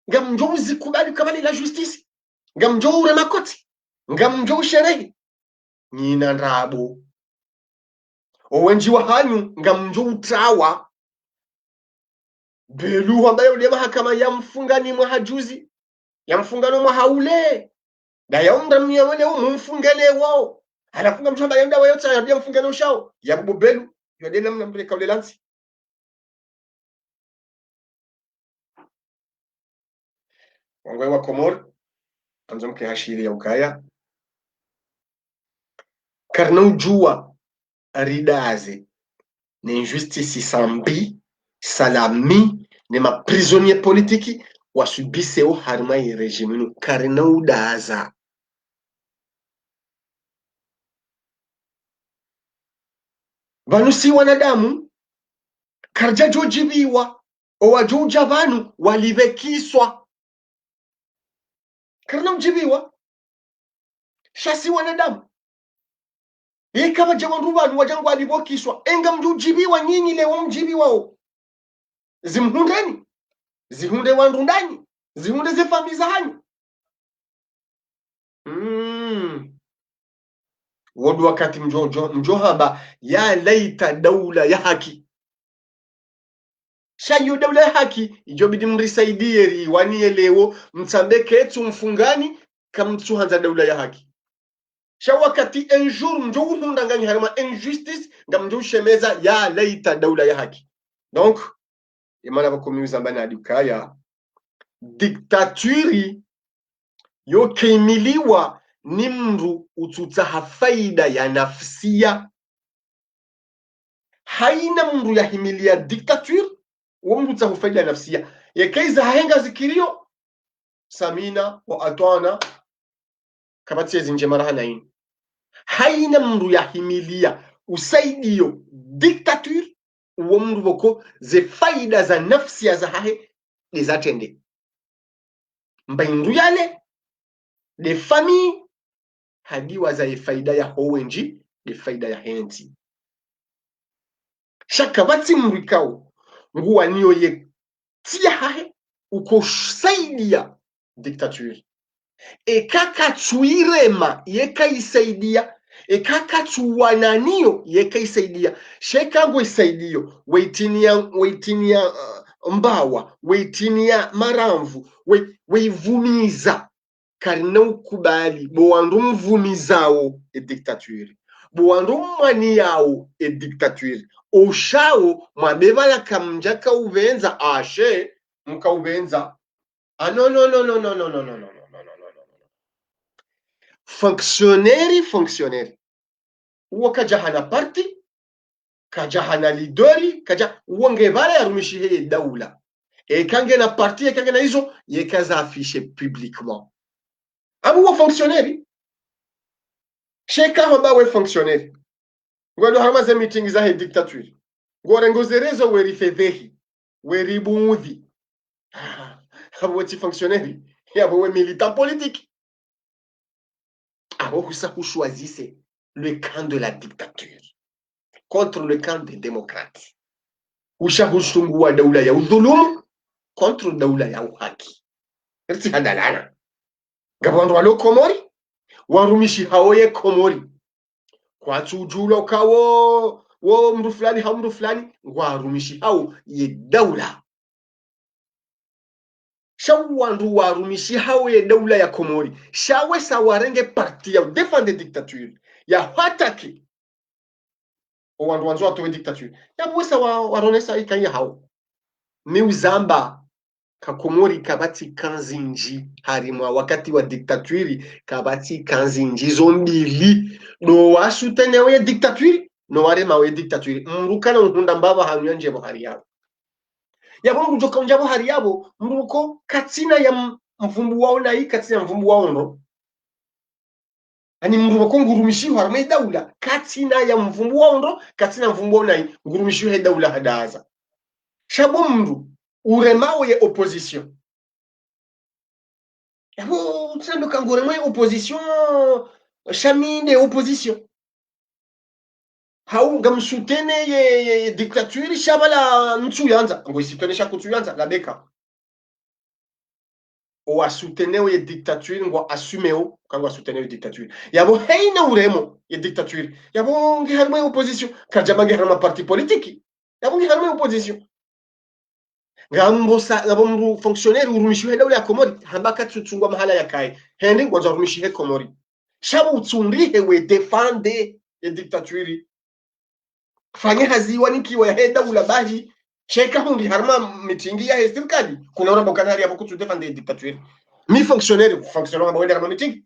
ngam njou zikubali kabali la justice ngam njou urema koti ngam njou sherehi nyina ndabo owenji wa hanyu ngam njou utawa belu ambaye ule mahakama ya mfungani mwa hajuzi ya mfungano mwa haule na yaunda miyawele mfungele wao anafunga mshamba yaunda wayote ya mfungano ushao ya bubu belu yodela mnambeleka ule lansi wangwe wa Komor anzomke hashiri ya ukaya karna ujua ridaze ni injustice sambi salami ni maprisonnier politiki wasubiseo harma ya regiminu karna udaza vanu si wanadamu karja jojibiwa owajuja vanu walivekiswa karna mjibiwa shasi wanadamu kama jawandu vanu wajangu walivokiswa enga mjujibiwa nyinyi leo mjibiwao zimhundeni zihunde wandu ndani zihunde zefamiza hanyu wodu wakati mjohamba ya laita daula ya haki shayo daula ya haki ijobidi mrisaidie riwanie leo mtambeke etu mfungani kamtuhanza daula ya haki sha wakati un jour mjohunda ngani harima injustice ngam mjoshemeza ya laita daula ya haki donc imana bakomiuza mbana adukaya diktaturi yo keimiliwa ni mru ututaha faida ya nafsia haina mru ya himilia diktature wa mru utaha faida ya nafsia yekeiza hahenga zikirio samina wa atwana kabati zinje mara hanaini haina mru ya himilia usaidio diktature wa mru boko ze faida za nafsia za hahe izatende mbaindu yale de famille hadi waza faida ya howenji de faida ya henti shaka bati mrikao nguwa niyo ye tia hahe ukosaidia diktature ekaka tuirema yeka isaidia ekaka tuwananiyo yeka isaidia shekango isaidio weitinia mbawa weitinia maramvu weivumiza karina ukubali bowandu mvumizao diktature bowandu mwani yao diktature oshao mwabeba la kamjaka uvenza ashe mka uvenza no fonctionnaire uwa kajahana parti kajahana lideri kaja uongebala ya rumishihe daula kange na parti kange na hizo yekaza afishe publiquement abu wa fonctionnaire sheka hamba we fonctionnaire ngwado harama za meeting za he dictature ngore ngozerezo we rifedhehi we ribuudhi abu wa fonctionnaire ya we militant politique abo kusa choisissez le camp de la dictature contre le camp des démocrates ushahushungua daula ya udhulumu contre daula ya uhaki rti hadalana gabandu walo Komori warumishi haoye Komori kwa tujulo kawo wo mru fulani ha mru fulani warumishi hao ye daula shawandu warumishi hao ye daula ya Komori shawe sawarenge parti ya defendre dictature ya hataki wandu wanzo atowe dictature ya bwesa waronesa ikanya hao mi uzamba Kakomori kabati kanzinji harimwa wakati wa diktaturi kabati kanzinji zombili no wasutene we diktaturi no warema we diktaturi mrukana nkunda mbaba hanyanje bo hari yabo yabo ngujoka njabo hari yabo mruko katina ya mvumbu wao na hii katina mvumbu wao no ani mru ko ngurumishiho harma daula katina ya mvumbua ondo katina mvumbua nai ngurumishiho he daula hadaza shabo mru uremao ye opposition yabo tsando kanguremao ye opposition shaminde opposition hau gamsutene ye dictature shabala ntu yanza ngo isitone shakutu yanza la beka o asuteneo ye dictature ngo assumeo kango asuteneo ye dictature yabo heina uremo ye dictature yabo ngi harma ye opposition kajama ngi harma parti politique yabo ngi harma ye opposition ngabo mbu fonctionnaire urumishi he dawla ya Komori hambaka tutungwa mahala ya kai hendi ngo urumishi he Komori shabu utsundrihe we defende ye dictature fanye haziwa nikiwa ya he dawla bahi sheka hungi harma mitingi ya he serikali kuna ora bokanari yabo kutu defende ye dictature mi fonctionnaire ngabo wende harma mitingi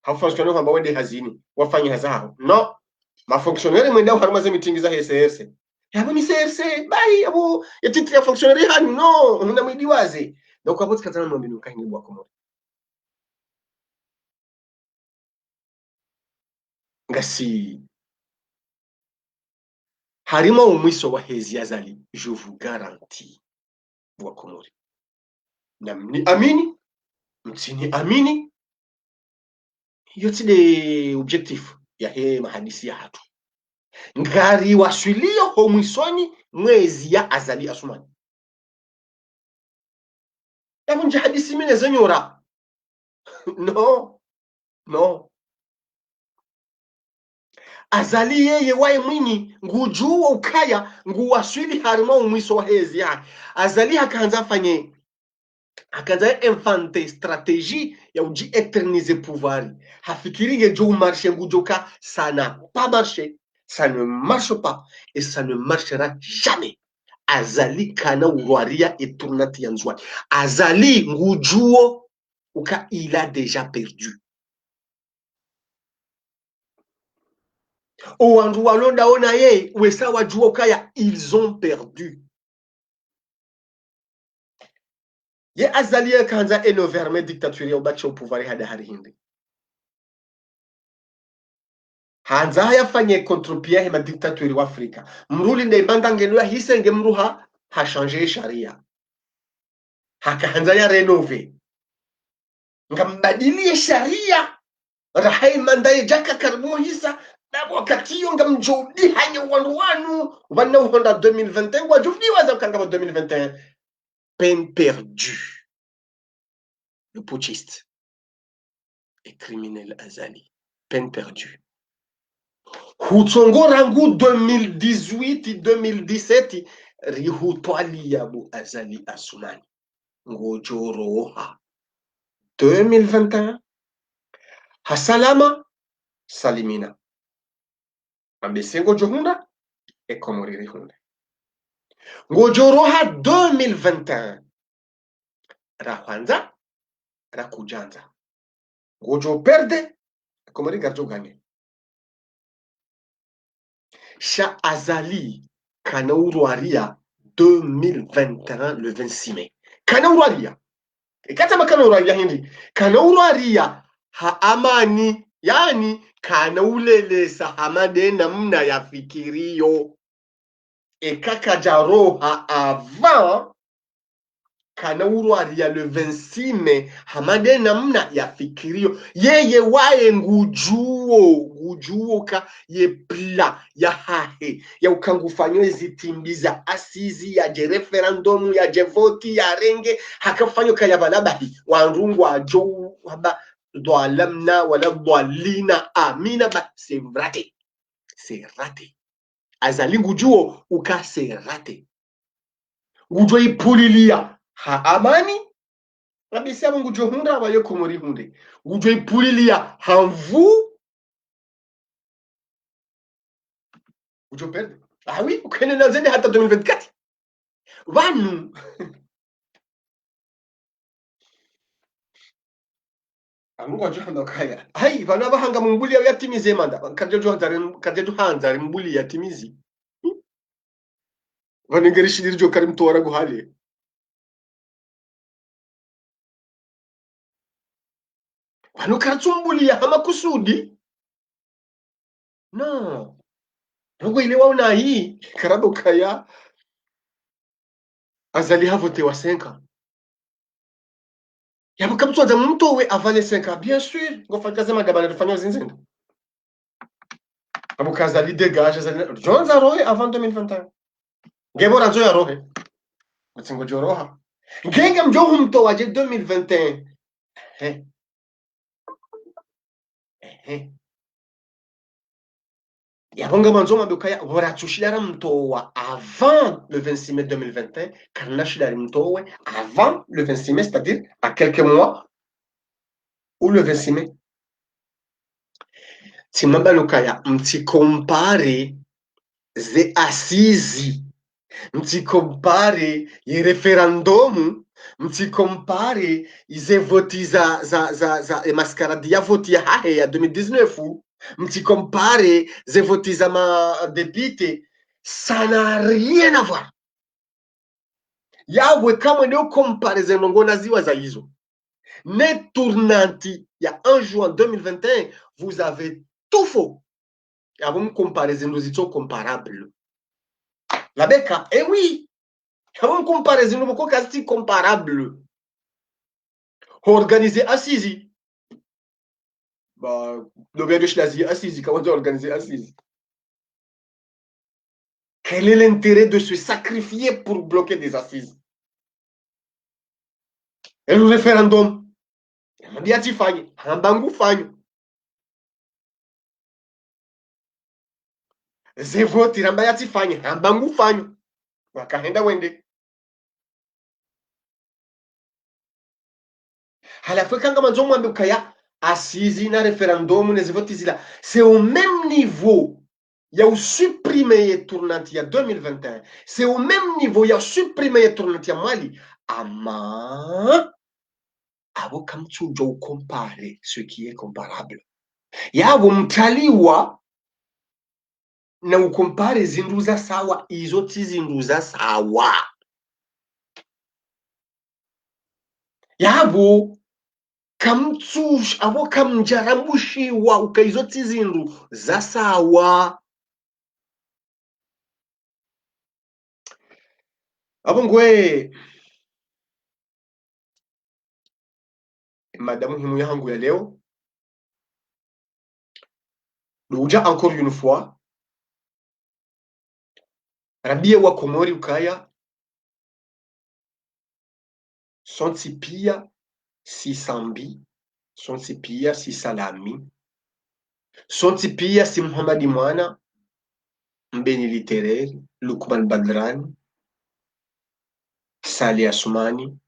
ha fonctionnaire ngabo wende hazini wafanye hazao no ma fonctionnaire mwenda harma ze mitingi za HCRC yabo ni CRC bai yabo ya titre ya fonctionnaire hani no huna mwidiwaze donc hapo tukatana mwambi nukahini bwa Komori ngasi harima umwiso wa hezi azali je vous garantis bwa Komori na mni amini mtini amini yote de objectif ya he mahadisi ya hatu ngari waswilio ho mwisoni mwezi ya azali Asumani yabo nje hadisi mine zenyora no azali yeye wae mwini ngujuwa ukaya nguwaswili harima umwiso wa hezi ya azali hakaanza fanye hakaanza infante stratégie ya uji eterniser pouvoir hafikiri ngejo marche ngujoka ça n'a pas marché ça ne marche pas et ça ne marchera jamais azali kana urwaria eturnati yanzwa azali ngujuo uka il a déjà perdu owandu walonda ona ye wesa wajua ukaya ils ont perdu ye azali kanza eno verme dictature ya ubacha upouvoir hada hari hindi hanza hayafanye kontropia hema dictature wa Afrika mruli nde banda ngelo ya hisenge mruha ha changer sharia hakaanza ya renove ngambadilie sharia rahai mandaye jaka karbo hisa na wakati yo ngamjodi hanye wanu wana uhonda 2021 wajufdi waza kangaba 2021 peine perdue le putschiste et criminel azali peine perdue hutsongo rangu 2018 2017 rihutwali yabu azali Asumani ngojoroha 2021 hasalama salimina ambesengo johunda e Komori rihunda ngojoroha 2021 rahwanza rakujanza ngojo perde Komori garjo gane sha azali kana urwaria 2021 le 26 mai kana urwaria ikata makana urwaria hindi kana urwaria ha amani yani kana ulelesa hamade namna ya fikirio ekaka jaroha avant kana urwaria le 26 mai hamade namna ya fikirio yeye wae ngujuo ka ye pla ya hahe ya ukangufanyo zitimbiza asizi ya je referendum ya je voti ya renge hakafanyo kaya balabahi wanrungu ajo haba dwalamna wala dwalina amina ba c'est raté azali ngujuo uka c'est raté ngujo ipulilia ha amani rabisi abo ngujo hunda abayo Komori hunde ngujo ipulilia hamvu ngujo perde ah oui ukene na zende hata 2024 vanu angu wajo handa kaya hai vana bahanga mumbuli ya timize manda kajejo hanzari mumbuli ya timizi vanengerishi jo karim tora guhale wanukatumbulia hama kusudi no nubwo ile waona hii karabo kaya azali havote wa 5 ans yabo kamtu aza mtu we avant les 5 ans bien sûr ngofanya zema gabana rifanya zinzinda abo kazali dégage azali jonza rohe avant 2021 ngebo ranzo ya rohe mtsingo joroha ngenge mjohu mto waje 2021 eh yabonga manzo mabukaya boratushira mtowa avant le 26 mai 2021 kanashira mtowe avant le 26 mai c'est-à-dire à quelques mois ou le 26 mai timamba lukaya mtikompare ze asizi mtikompare ye referendumu mtikompare ize voti za mascaradi ya voti ya hahe ya 2019 mtikompare ze voti za madepite, ça n'a rien à voir. Yawe kama ndio comparaison ngona ziwa za hizo ne tournanti ya 1 juin 2021 vous avez tout faux. Yabo comparaison nous étions comparables. La beka eh oui. Yabo comparaison nous boko quasi comparable. Organiser assisi. Bah le bien de choisir assisi comment organiser assisi. Quel est l'intérêt de se sacrifier pour bloquer des assises? Et le référendum, Mbiati fanyo, Hambangu fanyo. Zevoti Rambayati fanyo, Hambangu fanyo. Wakahenda wende. Halafu kanga manzomo ambukaya assise na référendum ne zevoti zila. C'est au même niveau. Il y a supprimé les tournantes il y a 2021. C'est au même niveau. Il y a supprimé les tournantes il y a Mali. Ama, abo kamtu jo comparer ce qui est comparable. Yabo mtaliwa na ukompare zinduza sawa izo tizinduza sawa. Yabo kamtu abo kamjarambushwa ukaizo tizindu za sawa. Abo ngwe madamu himu yangu ya leo Luja encore une fois Rabia wa Komori ukaya sonti pia si sambi sonti pia si salami sonti pia si Muhammadi Mwana mbeni literaire Lukman Badrani Sali Asumani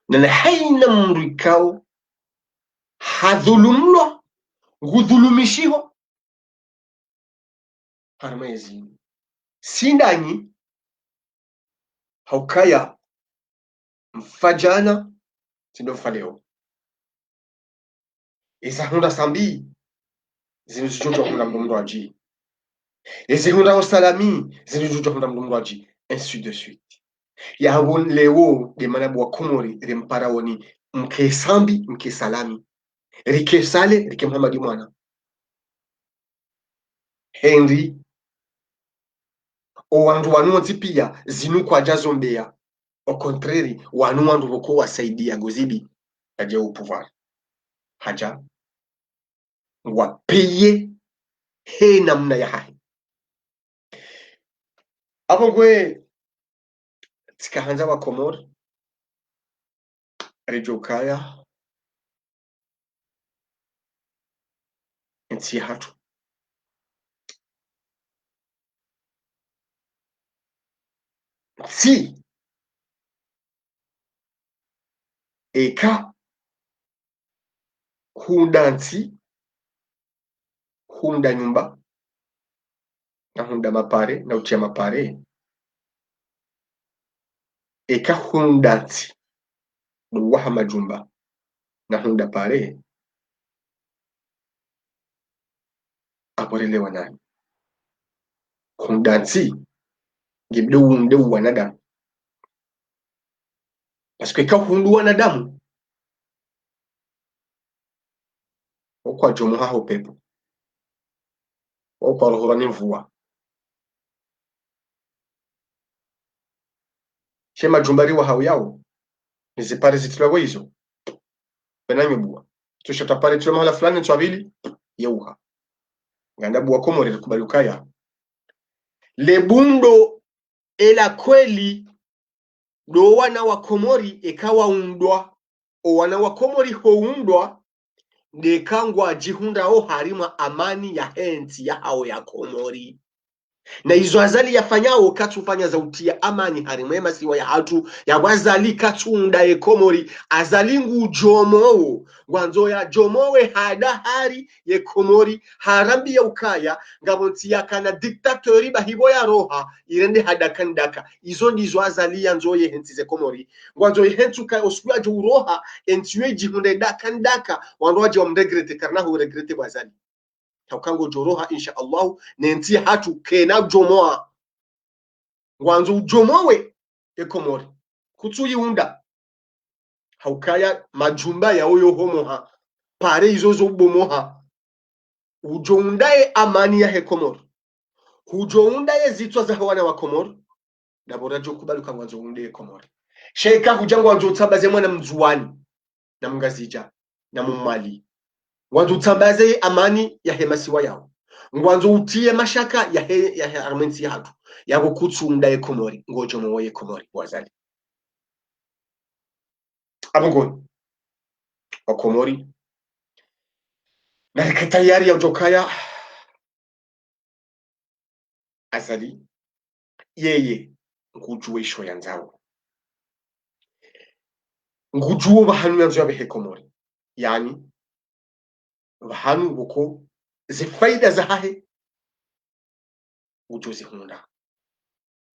na haina mrikao hadhulumlo gudhulumishiwa harmezi sindanyi haukaya mfajana sindo mfaleo isa hunda sambi zinujujo hunda mdomdoaji ezi hunda osalami zinujujo hunda mdomdoaji ainsi de suite ya hawon leo de manabu wa Komori rimparawoni mke sambi mke salami rike sale rike Muhammadi Mwana Henry o wandu wanuanzi pia zinu kwa jazo mbea au contraire wanu wandu wako wasaidia gozibi aje au pouvoir haja wapeye he namna ya hai hapo kwe tikahanza wa Komori rejokaya nti hatu si eka hundanti hunda nyumba na hunda mapare na utia mapare eka hundanti waha majumba na hunda pare aborelewa nani hundanti gibdo wanadamu parce que ka hundu wanadamu kwa jomo haho pepo kwa rohorani mvua shema jumbari wa hao yao nizipare zitlago hizo benanyo bua tusha tapare tula mahala fulani twabili yeuha nganda bua komore kubalukaya lebundo ela kweli do wana wa komori ekawa undwa o wana wa komori ho undwa de kangwa jihunda o harima amani ya henti ya hao ya komori na izo azali yafanyao katufanya zauti ya amani harimema siwa ya hatu ya wazali katunda e komori azalingu jomowo gwanzo ya jomowe hada hari ye komori harambi ya ukaya ngabonti ya kana diktatori bahibo ya roha irende hada kandaka izo ndizo azali ya nzo ye henti ze komori gwanzo ye hentu ka oskuya jo roha entue jihunde dakandaka wanroje wa mregrete karna hu regrete wazali taukango joroha insha Allah nenti hatu kena jomoa ngwanzo jomowe ekomori kutuyi unda haukaya majumba ya oyo homoha pare izozo bomoha ujoundaye amani ya hekomori hujoundaye zitwa za hawana wa komori dabora jo kubaluka ngwanzo unde komori sheka hujango wanzo tabaze mwana mzuwani na mngazija na mumali wanzo tabaze amani ya hemasiwa yao ngwanzo utie mashaka ya armensi hatu yago kutsunda ye komori ngojo mo ye komori wazali abongo wa komori na tayari ya utokaya azali yeye ngujue sho yanzao ngujue bahanu yanzo ya behe komori yani bahanu buko zifaida za hahe ujuzi hunda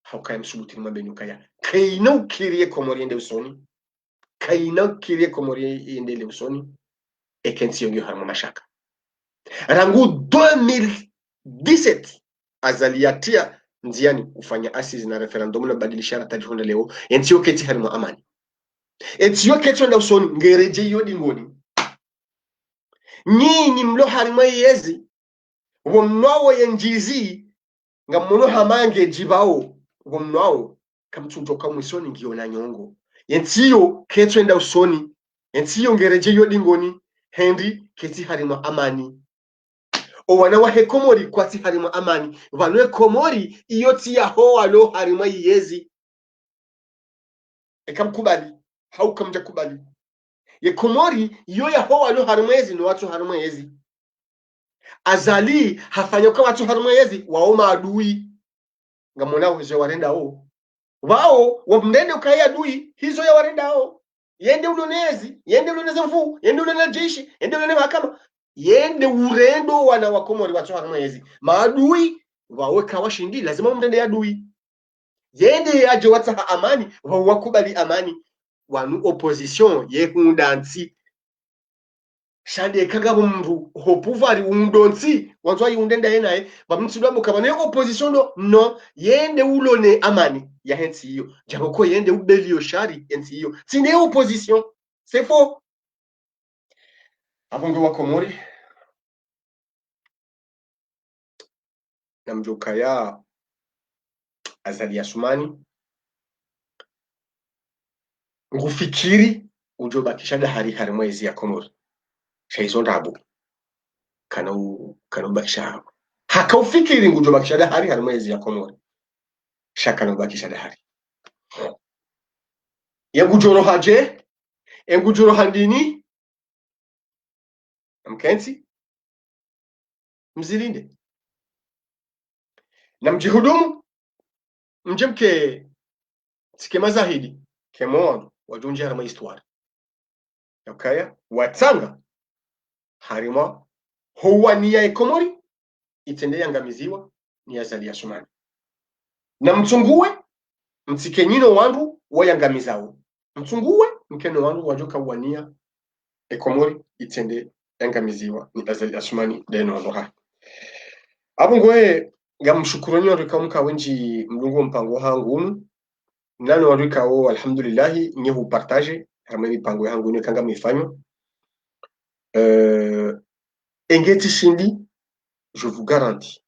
haukaya msubuti mabenyukaya kaina ukirie komori ende usoni kaina ukirie komori ende le usoni ekensi yongi harma mashaka rangu 2017 azaliatia nziani ufanya asis na referendum na badilishana tajihunda leo entiyo keti harma amani entiyo keti wanda usoni ngereje yodi ngoni nyinyi mlo harma yezi womnwawo yenjizi nga mmono hamange jibao womnwawo kamtutoka mwisoni ngiona nyongo entiyo keti wanda usoni entiyo ngereje yodi ngoni Henry keti harima amani o wana wa hekomori kwati harima amani valwe komori iyoti ya ho walo harima yezi ekamkubali haukamja kubali ye komori iyo ya ho walo harima yezi no watu harima yezi azali hafanya kwa watu harima yezi waoma adui ngamona hizo warenda o wao wamndende ukaya adui hizo ya warenda o yende ulonezi yende uloneza mfu yende uloneza jeshi yende uloneza mahakama yende urendo wana wakomori watu harumwezi maadui wawe kawashindi lazima mndende adui yende aje wata amani wakubali amani wanu opposition yehunda nti shade kaga mndu hopuvari undonsi wanzwa yundenda yenaye bamtsidwa mukabane opposition no yende ulone amani ya hensi hiyo jaboko yende ubelio shari hensi hiyo sine opposition c'est faux abongo wa komori na mjoka ya azali ya sumani ngufikiri ujobakisha dahari hari mwezi ya komori shaizo ndabu kana bakisha haka ufikiri ngujobakisha dahari hari mwezi ya komori shaka no bakisha dahari yengujoro haje engujoro handini mkenzi mzilinde na mjihudumu mjemke sikema zahidi kemono wajunje harima histoire yakaya watsanga harima huwa niya ekomori itende yangamiziwa ni azali ya sumani na mtunguwe mtikenyino wangu wayangamizao mtunguwe mkeno wangu wajoka wania ekomori itende yangamiziwa ni azali ya sumani deno ndoha abo ngoe ngamshukurani warika muka wenji mlungu mpango hangu unu nano warika o alhamdulillah nyehu partage harima mipango hangu ni kanga mifanyo engeti shindi, je vous garantis,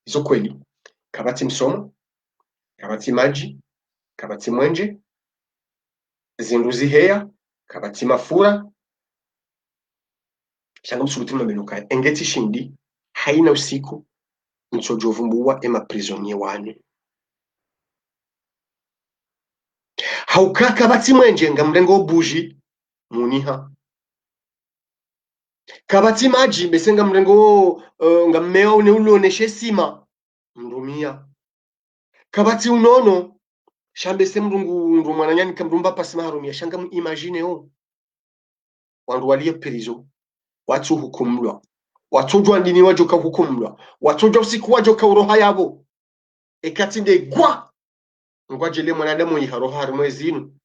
izo kweli, kabati msomo, kabati maji, kabati mwenje, zinduzi heya, kabati mafura, shanga msulutima menuka, engeti shindi, haina usiku, nsojovumbua ema prisonnier wanu. Hauka kabati mwenje nga mrengo buji, muniha. Kabati maji besenga mrengo nga mmea uneulioneshe sima, mrumia. Kabati unono, shambe se mrungu mwananyani kamrumba pasima harumia, shanga imagine o. Wandu walie perizo, watu hukumlwa. Watujwa ndini wajoka hukumlwa. Watujwa usiku wajoka uroha yabo. Ekatinde gwa. Ngwajele mwanadamu yiharoha harumwezi inu.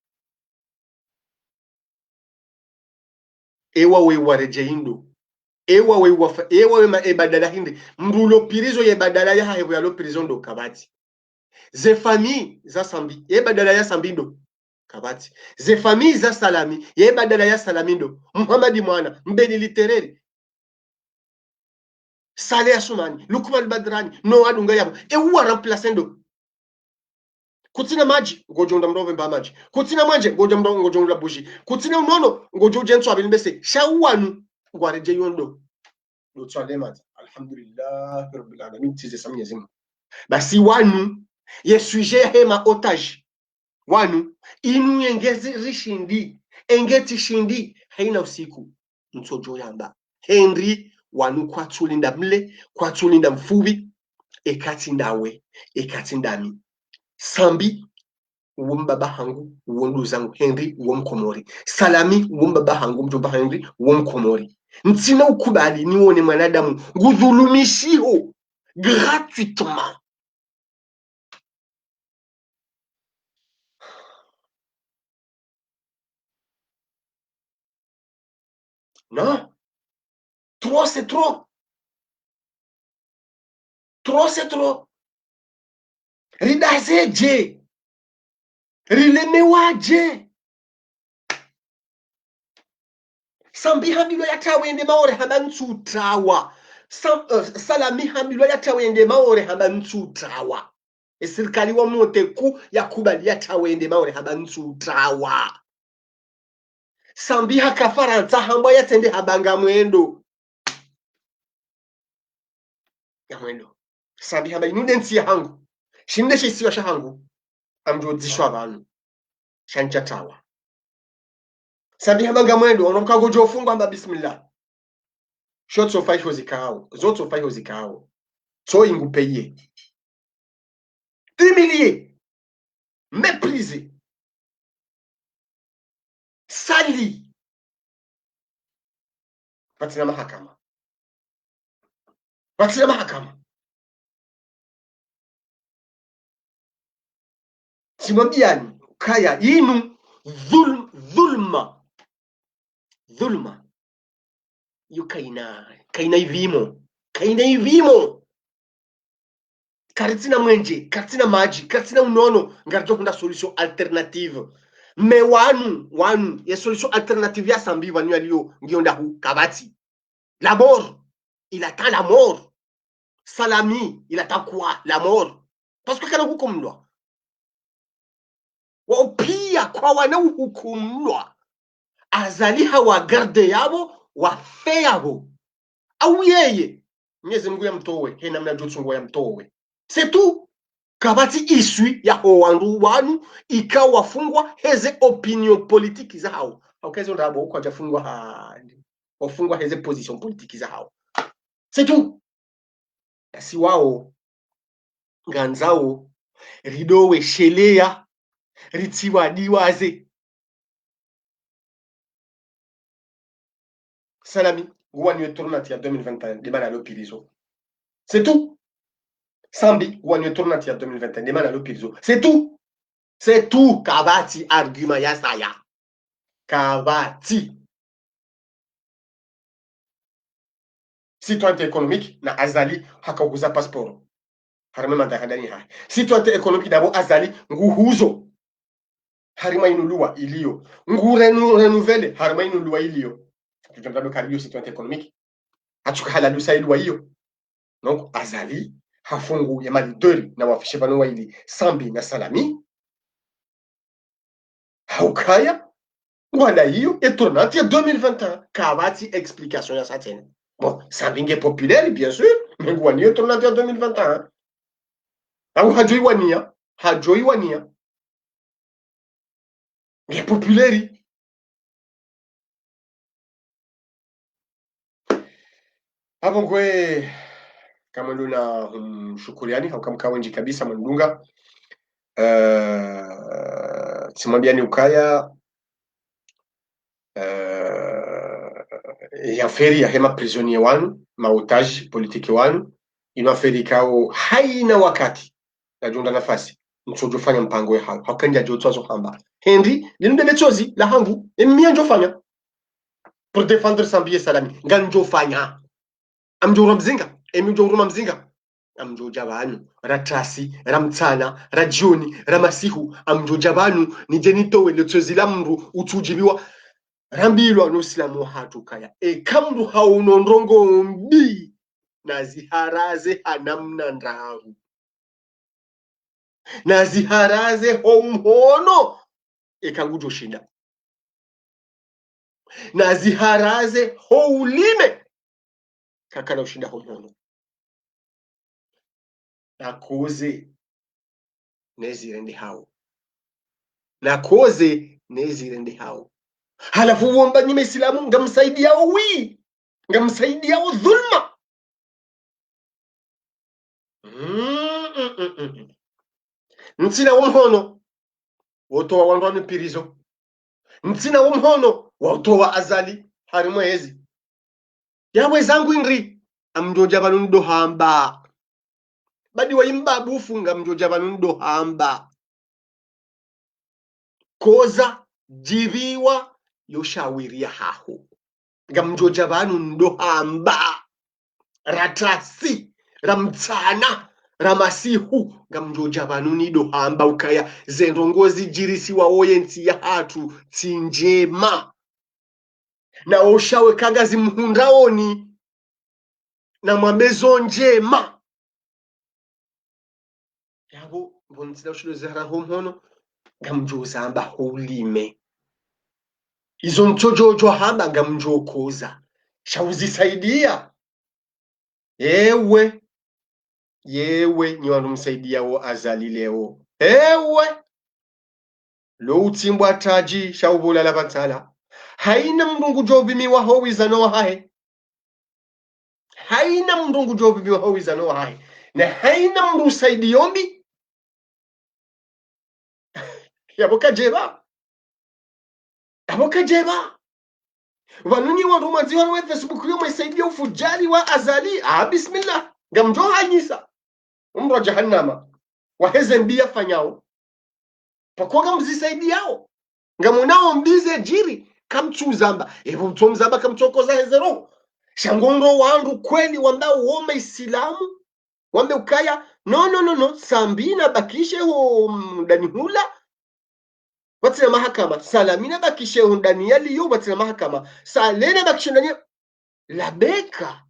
Ewa we wareje hindu. Ewa we ma ebadala hindi. Mrulo pirizo ye badala ya hebu ya lo pirizo ndo kabati. Ze famille za sambi. Ye badala ya sambindo. Kabati. Ze famille za salami. Ye badala ya salamindo. Muhammadi mwana. Mbeni litereri. Saleh Asumani. Lukman Badrani. No adunga yabo. Ewa remplacendo. Kutina maji. Ngojo ndamrove mba maji. Kutina manje. Ngojo ndamrove buji. Kutina unono. Ngojo jensu abilimbese. Shawanu. Ngwareje yondo. Lutwale mata. Alhamdulillah. Rabbil alamin. Tize samye zimu. Basi wanu. Yesuje hema otage. Wanu. Inu engezi rishindi. Engeti shindi. Haina usiku. Ntojo yamba. Henry. Wanu kwa tulinda mle. Kwa tulinda mfubi. Ekati ndawe. Ekati ndami. Sambi. Uombaba hangu. Uondu zangu. Henry. Uomkomori. Salami. Uombaba hangu. Mjoba Henry. Uomkomori. Ntina ukubali nione mwanadamu ngudhulumishiho gratuitement. Non. Trop c'est trop. Trop c'est trop. Ridazeje. Rilemewaje. Sambi hamilo ya tawende maore hamba nsutawa. Salami hamilo ya tawende maore hamba nsutawa. Esirikali wa moteku ya kubali ya tawende maore hamba nsutawa. Sambi hakafaransa hamba ya tende habanga mwendo. Ya mwendo. Sambi hamba inudensi ya hangu. Shinde shisiwa shahangu. Amjo dzishwa vanu. Shanchatawa. Sambi hamba nga mwendo. Onomuka gojo fungu hamba bismillah. Shots of fight hozikao. Zots of fight hozikao. So ingu paye. Humilié. Méprisé. Sali. Patina mahakama. Patina mahakama. Simambiani. Kaya inu. Dhulma. Dhulma. Yu kaina ivimo. Kaina ivimo. Karitina mwenje, karitina maji, karitina unono. Ngarjo kunda solution alternative. Me wanu, ye solution alternative ya sambi wanu ya liyo, ngionda hu, kabati. La mort. Il attend la mort. Salami, il attend quoi? La mort. Parce que kana hukumlwa. Wa upia kwa wana hukumlwa. Azali hawa garde yabo, wa fe yabo. Au yeye. Mnyezi Mungu ya mtowe, hena mna jotsungu ya mtowe. C'est tout. Kabati isui ya howandu wanu, ika wafungwa heze opinion politiki za hao. Haukezo ndabo kwa jafungwa hadi. Wafungwa heze position politiki za hao. C'est tout. Kasi wao, nganzao, ridowe shelea, ritiwa diwaze. Salami, guwanyo tournati ya 2021, demana l'opilizo. C'est tout. Sambi, guwanyo tournati ya 2021, demana l'opilizo. C'est tout. C'est tout. Kabati argument ya saya. Kabati. Citoyen économique na azali hakaguza passeport. Harima mandakadani hai. Citoyen économique dabo azali nguhuzo. Harima inuluwa ilio. Ngu renouvelle harima inuluwa ilio. Tujandalo kalio citoyen économique. atuka halali usaidwa hiyo donc azali hafungu ya mali dori na wafishe banu waili sambi na salami haukaya wala hiyo étonnante ya 2021 kavati explication ya satene bon sambi populaire bien sûr mais wani étonnante ya 2021 au hajoi wania nge populaire hapo kwe kama nduna shukuriani au kama kawenji kabisa mandunga simwambiani ukaya ya feri ya hema prisonnier wanu maotage politiki wanu inaferi kao haina wakati na junda nafasi mchojofanya mpango ya hao hakanja jotwazo hamba Henry linunde lechozi la hangu emia njofanya pour défendre Sambi Salami nganjofanya amjoro mzinga emijoro mzinga amjoja banu ratrasi ramtsana rajuni ramasihu amjoja banu nijenitowe lechozi la mru utujibiwa rambilwa nusilamu hatukaya kamru haunondrongo mbi naziharaze hanamna ndaru naziharaze homhono ekangujo shinda naziharaze houlime kakana ushinda homhono nakoze nezirende hao halafu uomba nyime Islamu ngamsaidia ngamsaidia dhulma ntsina umhono wotowa wandwani pirizo ntsina umhono wotowa azali harimwezi yawe zangu inri amjoja banundo hamba badi waimba bufu ngamjoja banundo hamba koza jiriwa yoshawiria haho ngamjoja banundo hamba ratasi ramtsana ramasihu ngamjoja banuni do hamba ukaya zendongozi jirisi wa oyensi ya hatu tinjema na oshawe kagazi mhundaoni na mwamezo njema yabo bontsila ushilo zahra homhono ngamjoza amba hulime izo mchojojo hamba ngamjokoza shauzisaidia yewe ni wanumsaidia wo azali leo lo utimbwa taji shaubula la batala haina mrungu jobi wa howiza no hae haina mrungu jobi wa howiza no hae na haina mru saidiomi yaboka jeba wanuni wa rumazi wa Facebook yo msaidia ufujari wa azali bismillah ngamjo hanyisa umro jahannama waheze mbia fanyao pakoga mzisaidiao ngamunao mbize jiri kamchuzamba mtomzamba kamchokoza hezero shangonro wandu kweli wambao wome Islamu wambe ukaya no Sambina bakishe ho ndani hula watina mahakama Salamina bakishe ho ndani yali yo watina mahakama Salena bakishe ndani labeka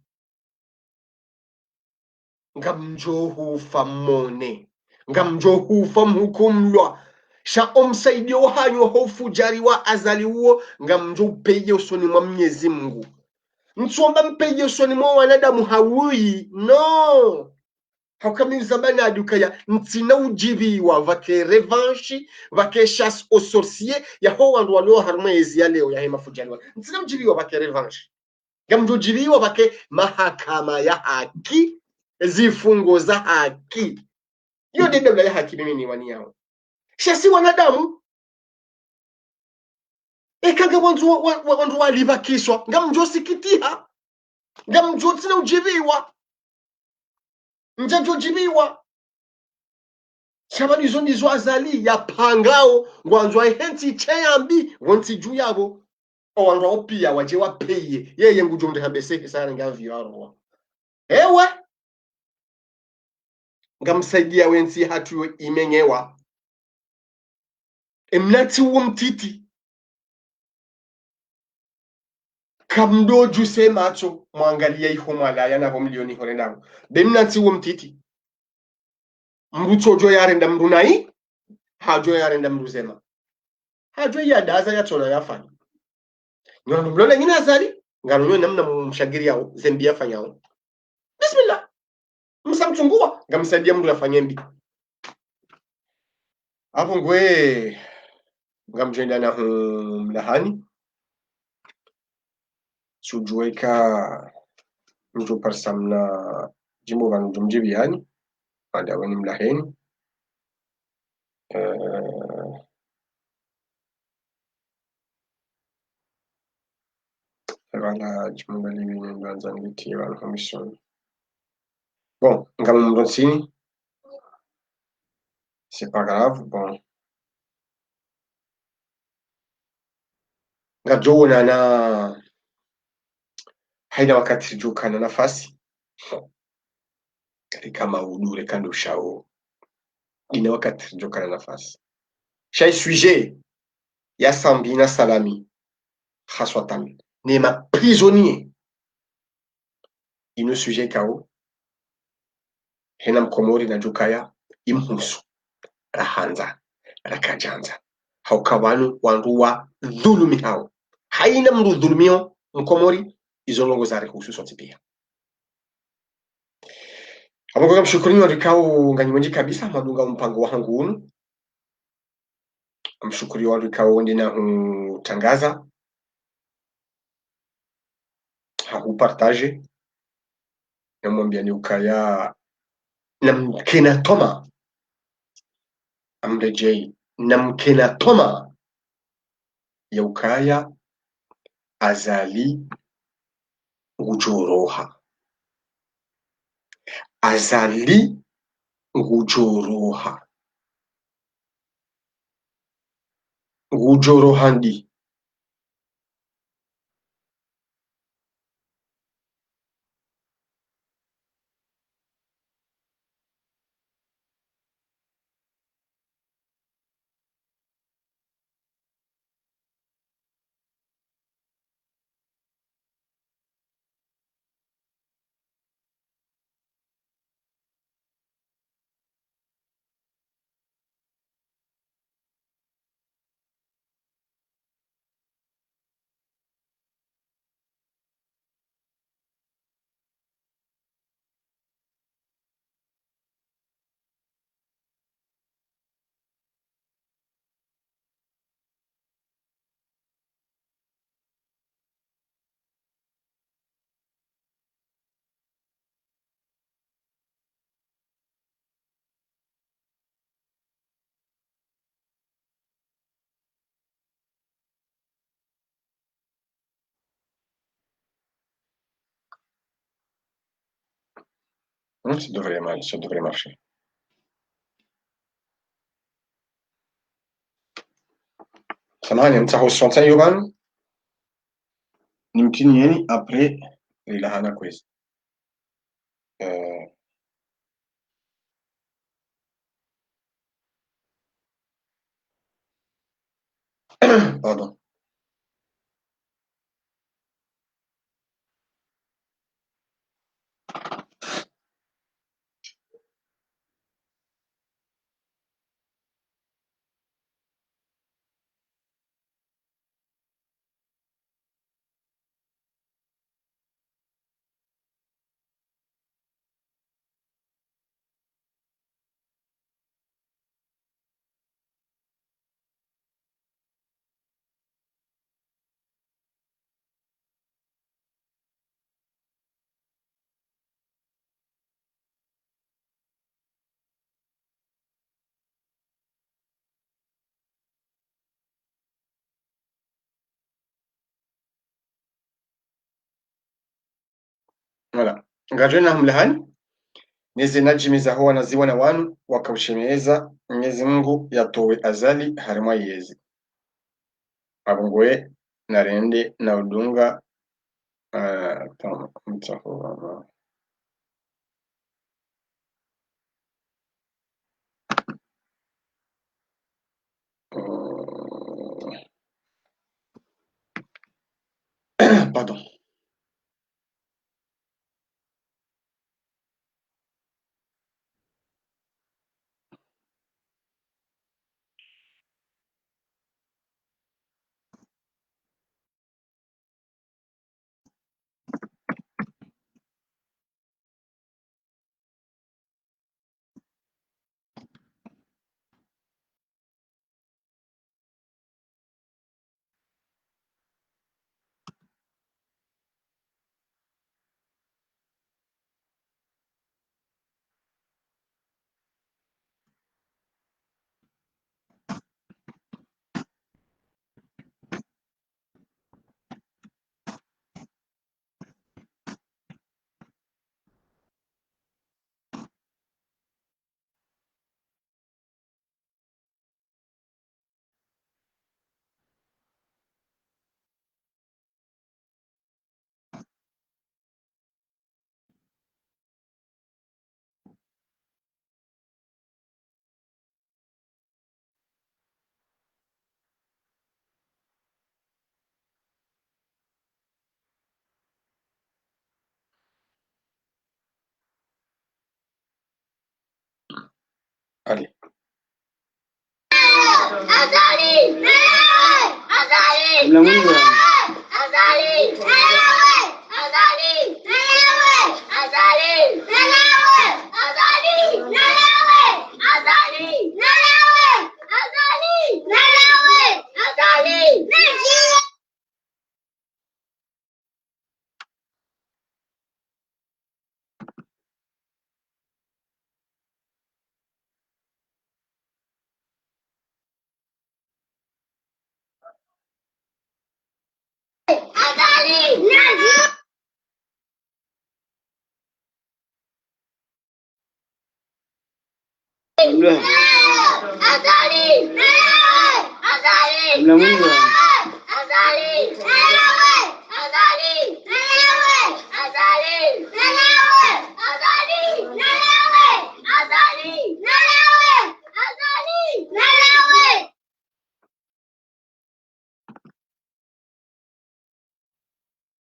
ngamjohu famone ngamjohu famhukumlwa sha omsaidio hanyo hofu jari wa azali huo ngamjo upeye usoni mwa Mwenyezi Mungu mtsomba mpeye usoni mwa wanadamu hawui no hakami zambani adukaya ntina ujibiwa vake revanche vake chasse aux sorciers ya ho wandu walio harmezi ya leo ya hema fujani ntina ujibiwa vake revanche ngamjo jibiwa vake mahakama ya haki zifungo za haki hiyo ndio dawla ya haki mimi ni wani yao shasi wanadamu kanga wandu walibakishwa ngamjo sikitiha ngamjo tina ujibiwa njajo jibiwa shabani zoni zo azali ya pangao ngwanzwa henti cheyambi wonti juu yabo owandu opia waje wapeye yeye ngujonde habese sana ngavyo aro ngamsaidia wensi hatu imenyewa emnati uo mtiti kamdo juse macho mwangalia iho malaya na milioni hore ndangu bemnanti wo mtiti mrucho yarenda mrunai hajo yarenda mruzema hajo yadaza yachona yafanya nyono mlole ngina azali ngano nyo namna mshagiri yao zembi yafanyao bismillah msamchungua ngamsaidia mtu afanye mbi hapo ngwe ngamjenda na mlahani sujueka mtu parsamna jimbo vanu jumjibi yani pada wani mlaheni voilà jimbo libi ndanza ngiti wa commission bon ngamumronsini c'est pas grave bon ngajona na haina wakati joka na nafasi kama udure kando shao ina wakati joka na nafasi shay sujet ya sambi na salami khaswatan ne ma prisonnier ino sujet kao hena mkomori na jukaya imhusu rahanza rakajanza haukawanu wanruwa dhulumi hao haina mru dhulumio mkomori izolongo zare hususu pia amoga mshukurini wa rikao nganyimwenji kabisa madunga mpango wangu unu mshukuri wa rikao ndina tangaza hakupartage namwambia ni ukaya namkena toma amrejei namkena toma ya ukaya azali ngujoroha azali ngujoroha ngujorohandi ça devrait marcher. Samahani mtahusu yogan nimkini yeni après ilahana quiz pardon voilà ngajena mlahani neze najimiza ho wanaziwa na wanu wakaushemeza Mwenyezi Mungu yatowe azali harima yezi abungoe narende na udunga mtaho Pardon. Allez. Azali!